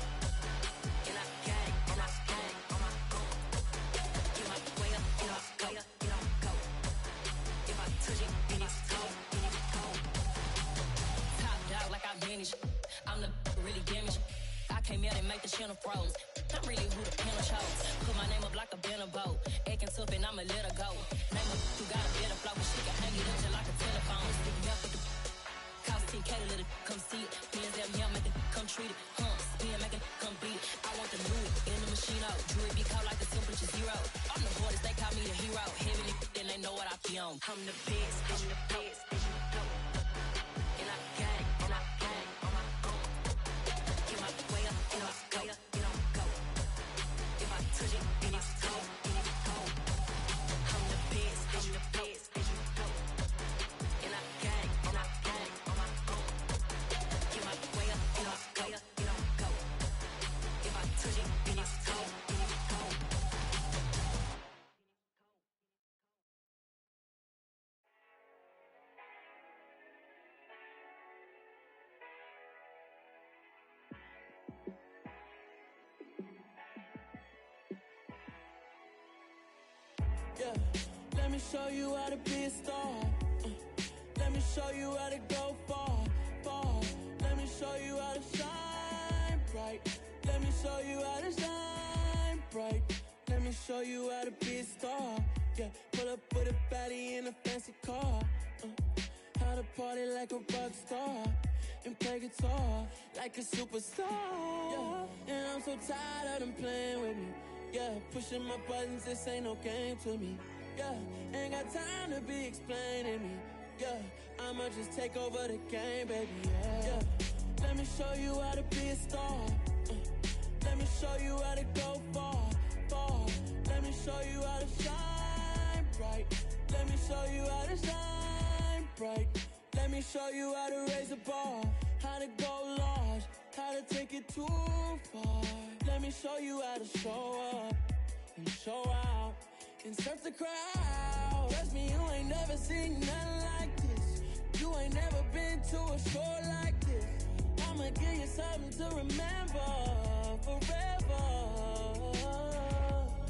And I got it, and I got it on my own. Get my way up, and I go, and I go. If I touch it, then it's cold, then it's cold. Top dog like I manage. I'm the really damaged. I came out and make the channel froze. I'm really who the panel chose. Put my name up like a banner boat. Acting tough and I'ma let her go. Name her who got a better flow, but she can hang it up just like a telephone. Stick me up with the cost 10K to let it come see it. Hands down here, make it come treat it. Spin, make it come beat it. I want the new in the machine out. Jewelry be called like the temperature zero. I'm the hardest, they call me the hero. Heaven then they know what I be on. I'm the best, I'm the best, and you know. And I got it, and I got it on my own. Get my way up, and I go, and I go. If I touch it, then it's cold, then it's cold. I'm the best, I'm the best, and you know. And I got it, and I got it on my own. Get my way up, and I go, and I go. If I touch it, then it's cold, then it's cold. Yeah, let me show you how to be a star. Let me show you how to go far, far. Let me show you how to shine bright. Let me show you how to shine bright. Let me show you how to be a star. Yeah, pull up with a baddie in a fancy car. How to party like a rock star and play guitar like a superstar. Yeah, and I'm so tired of them playing with me. Yeah, pushing my buttons, this ain't no game to me. Yeah, ain't got time to be explaining me. Yeah, I'ma just take over the game, baby. Yeah, let me show you how to be a star. Let me show you how to go far, far. Let me show you how to shine bright. Let me show you how to shine bright. Let me show you how to raise the bar, how to go large, how to take it too far. Let me show you how to show up and show out and surf the crowd. Trust me, you ain't never seen nothing like this. You ain't never been to a show like this. I'ma give you something to remember forever.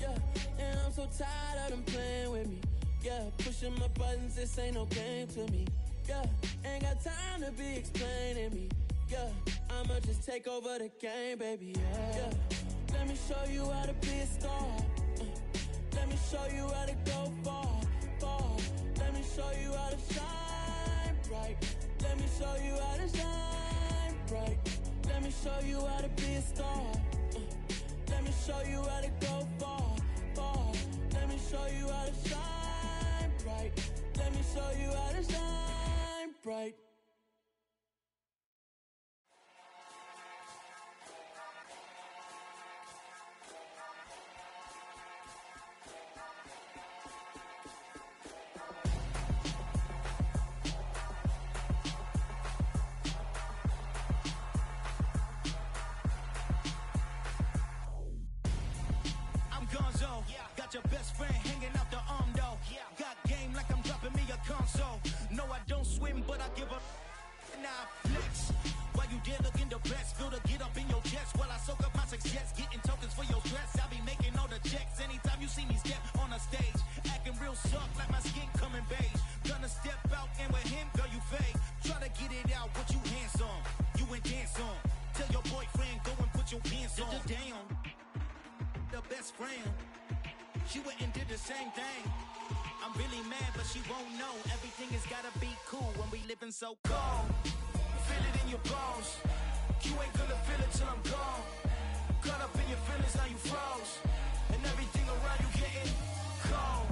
Yeah, and I'm so tired of them playing with me. Yeah, pushing my buttons, this ain't no game to me. Yeah, ain't got time to be explaining me. Yeah, I'ma just take over the game, baby. Yeah, let me show you how to be a star. Let me show you how to go far, far. Let me show you how to shine bright. Let me show you how to shine bright. Let me show you how to be a star. Let me show you how to go far, far. Let me show you how to shine bright. Let me show you how to shine bright. Got your best friend hanging out the arm though. Got game like I'm dropping me a console. No, I don't swim, but I give a now flex. While you there looking the best, feel the get up in your chest while I soak up my success, getting tokens for your stress. I be making all the checks anytime you see me step on a stage, acting real soft like my friend. She went and did the same thing. I'm really mad, but she won't know. Everything has gotta be cool when we living so cold. Feel it in your bones. You ain't gonna feel it till I'm gone. Caught up in your feelings, now you froze. And everything around you getting cold.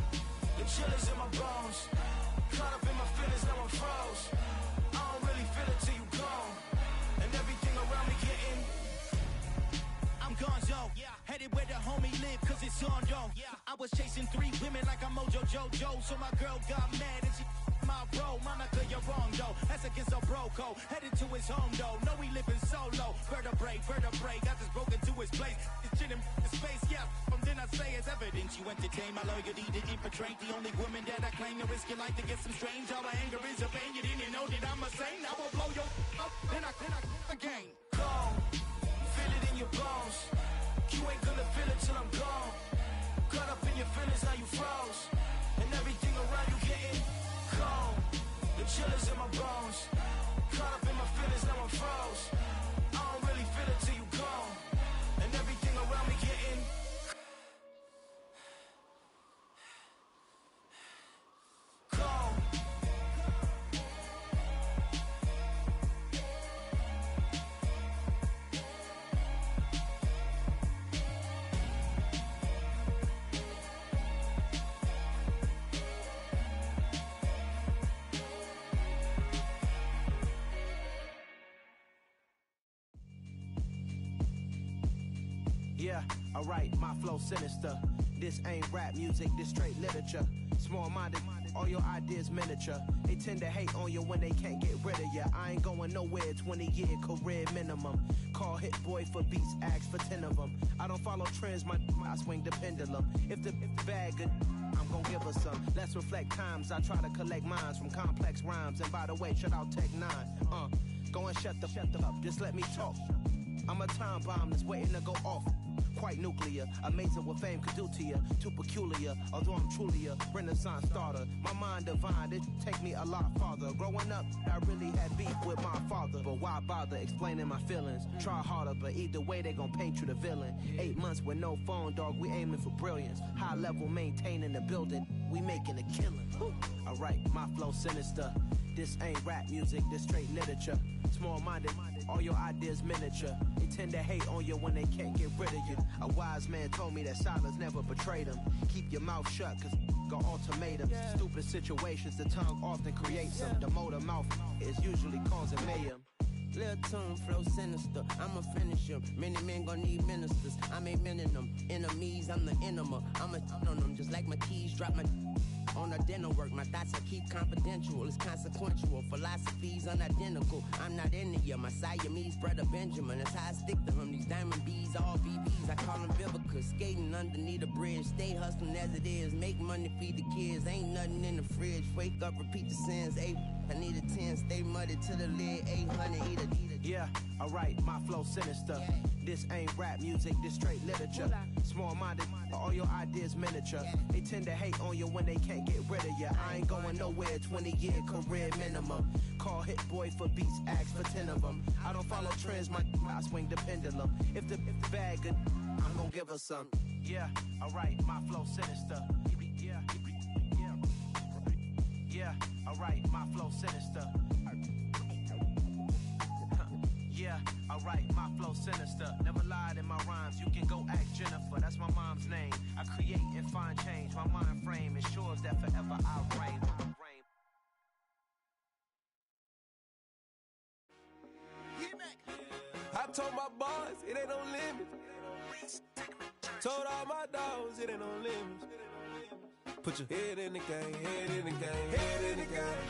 The chill is in my bones. Caught up in my feelings, now I'm froze. I don't really feel it till you gone. And everything around me getting I'm gonzo, headed where the homie live, cause it's on though. I was chasing 3 women like I'm Mojo Jojo, so my girl got mad and she my bro. Monica, you're wrong though, that's against a bro code. Headed to his home though, know we living solo. Vertebrae, got this broken to his place. This shit in space, then I say it's evidence you entertain my loyalty to infiltrate. The only woman that I claim to risk your life to get some strange. All my anger is a pain, you didn't know that I'm a saint. I will blow your up, then I again. Cold. Feel it in your bones. You ain't gonna feel it till I'm gone. Caught up in your feelings, now you froze. And everything around you getting cold. The chill is in my bones. Caught up in my feelings, now I'm froze. I don't really feel it till you gone. And everything around me getting cold. Yeah, alright, my flow sinister. This ain't rap music, this straight literature. Small-minded, all your ideas miniature. They tend to hate on you when they can't get rid of you. I ain't going nowhere, 20-year career minimum. Call Hit Boy for beats, ask for 10 of them. I don't follow trends, I swing the pendulum. If the bag good, I'm gon' give her some. Let's reflect times, I try to collect minds from complex rhymes. And by the way, shut out Tech 9. Go and shut the up, just let me talk. I'm a time bomb that's waiting to go off. Quite nuclear, amazing what fame could do to you. Too peculiar, although I'm truly a renaissance starter. My mind divine, it take me a lot farther. Growing up, I really had beef with my father. But why bother explaining my feelings? Try harder, but either way they gon' paint you the villain. 8 months with no phone, dog, we aiming for brilliance. High level maintaining the building, we making a killing. Alright, my flow sinister. This ain't rap music, this straight literature. Small-minded, all your ideas miniature. They tend to hate on you when they can't get rid of you. A wise man told me that silence never betrayed him. Keep your mouth shut, cause got ultimatums. Stupid situations, the tongue often creates them. The motor mouth is usually causing mayhem. Little tune, flow sinister, I'm a finisher. Many men gon' need ministers, I'm a men in them. Enemies, I'm the enema. I'm on them, just like my keys, drop my on a dinner work. My thoughts I keep confidential, it's consequential. Philosophies unidentical, I'm not in it yet. My Siamese brother Benjamin, that's how I stick to him. These diamond bees, all BBs, I call them Vivica. Skating underneath a bridge, stay hustling as it is. Make money, feed the kids, ain't nothing in the fridge. Wake up, repeat the sins, I need a 10, stay muddy to the lid, 800, eat a. Yeah, alright, my flow sinister. This ain't rap music, this straight literature. Small-minded, all your ideas miniature. They tend to hate on you when they can't get rid of you. I ain't going nowhere, 20-year career minimum. Call Hit Boy for beats, ask for 10 of them. I don't follow trends, I swing the pendulum. If the bag good, I'm gon' give her some. Yeah, alright, my flow sinister. Yeah, alright, my flow sinister. Yeah, alright, my flow sinister. Never lied in my rhymes, you can go ask Jennifer. That's my mom's name. I create and find change. My mind frame ensures that forever I reign. I told my boys, it ain't no limits. Told all my dogs, it ain't no limits. Put your head in the game, head in the game, head in the game.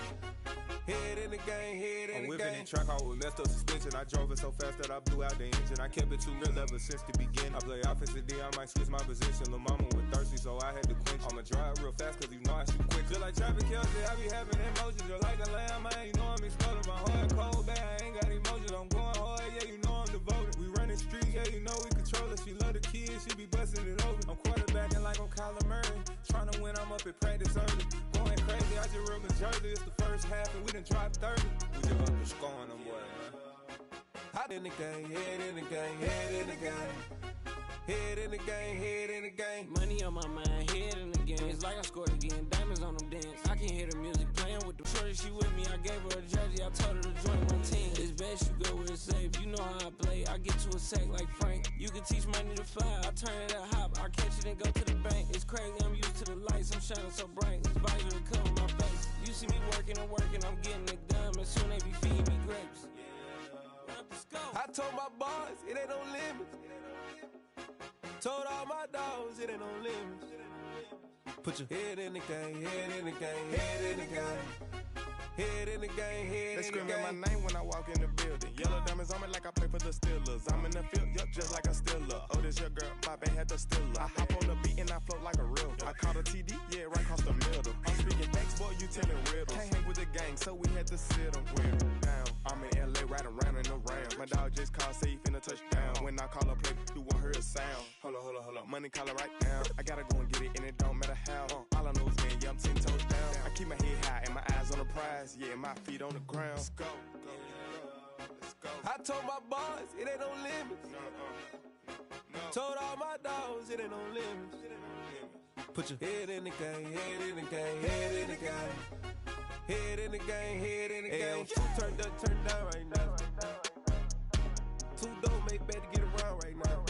Head in the game, head in the game. I'm whipping in track, I was messed up suspension. I drove it so fast that I blew out the engine. I kept it too real ever since the beginning. I play offensive D, I might switch my position. Lil' mama was thirsty, so I had to quench. I'ma drive real fast, cause you know I shoot quick. Just like traffic Kelsey, I be having emotions. Just like a lamb, man, you know I'm exploding. My heart cold, bad, I ain't got emotions. I'm going hard, yeah, you know I'm devoted. We running streets, yeah, you know we control it. She love the kids, she be busting it over. I'm quarterbacking like I'm Kyler Murray. Trying to win, I'm up at practice early. Going crazy, I just real Jersey. It's the first half and we done dropped 30. We just up and scoring them, boy, man. Hot in the game, head in the game, head in the game. Head in the game, head in the game. Money on my mind, head in the game. It's like I scored again, diamonds on them dance. I can hear the music playing with the shorty, she with me. I gave her a jersey, I told her to join my team. It's best you go where it's safe, you know how I play. I get to a sack like Frank. You can teach money to fly, I turn it a hop. I catch it and go to the bank. It's crazy, I'm used to the lights, I'm shining so bright. This visor to cover my face. You see me working and working, I'm getting it done. And soon they be feeding me grapes. I told my boys, it ain't no limits. Told all my dogs, it ain't no limits. Put your head in the game, head in the game, head in the game. Head in the game, head in the game. They screaming my name when I walk in the building. Yellow diamonds on me like I play for the Steelers. I'm in the field, yup, just like a Steeler. Oh, this your girl, my band had the Steeler. I hop on the beat and I float like a river. I caught a TD, yeah, right across the middle. I'm speaking facts, boy, you telling riddles. Can't hang with the gang, so we had to sit them down. I'm in LA, riding around in the Ram. My dog just called, say he finna touchdown. When I call a play, you won't hear a sound. Hold up, money calling right now. I gotta go and get it, and it don't matter how. All I know is man, yeah, I'm 10 toes down. I keep my head high and my eyes on the prize. Yeah, my feet on the ground. Let's go. I told my boys, it ain't no limits. Told all my dogs, it ain't no limits. Put your head in the game, head in the game, head in the game. Head in the game, head in the game. Turned up, turned down right now. Too dope, make better get around right now.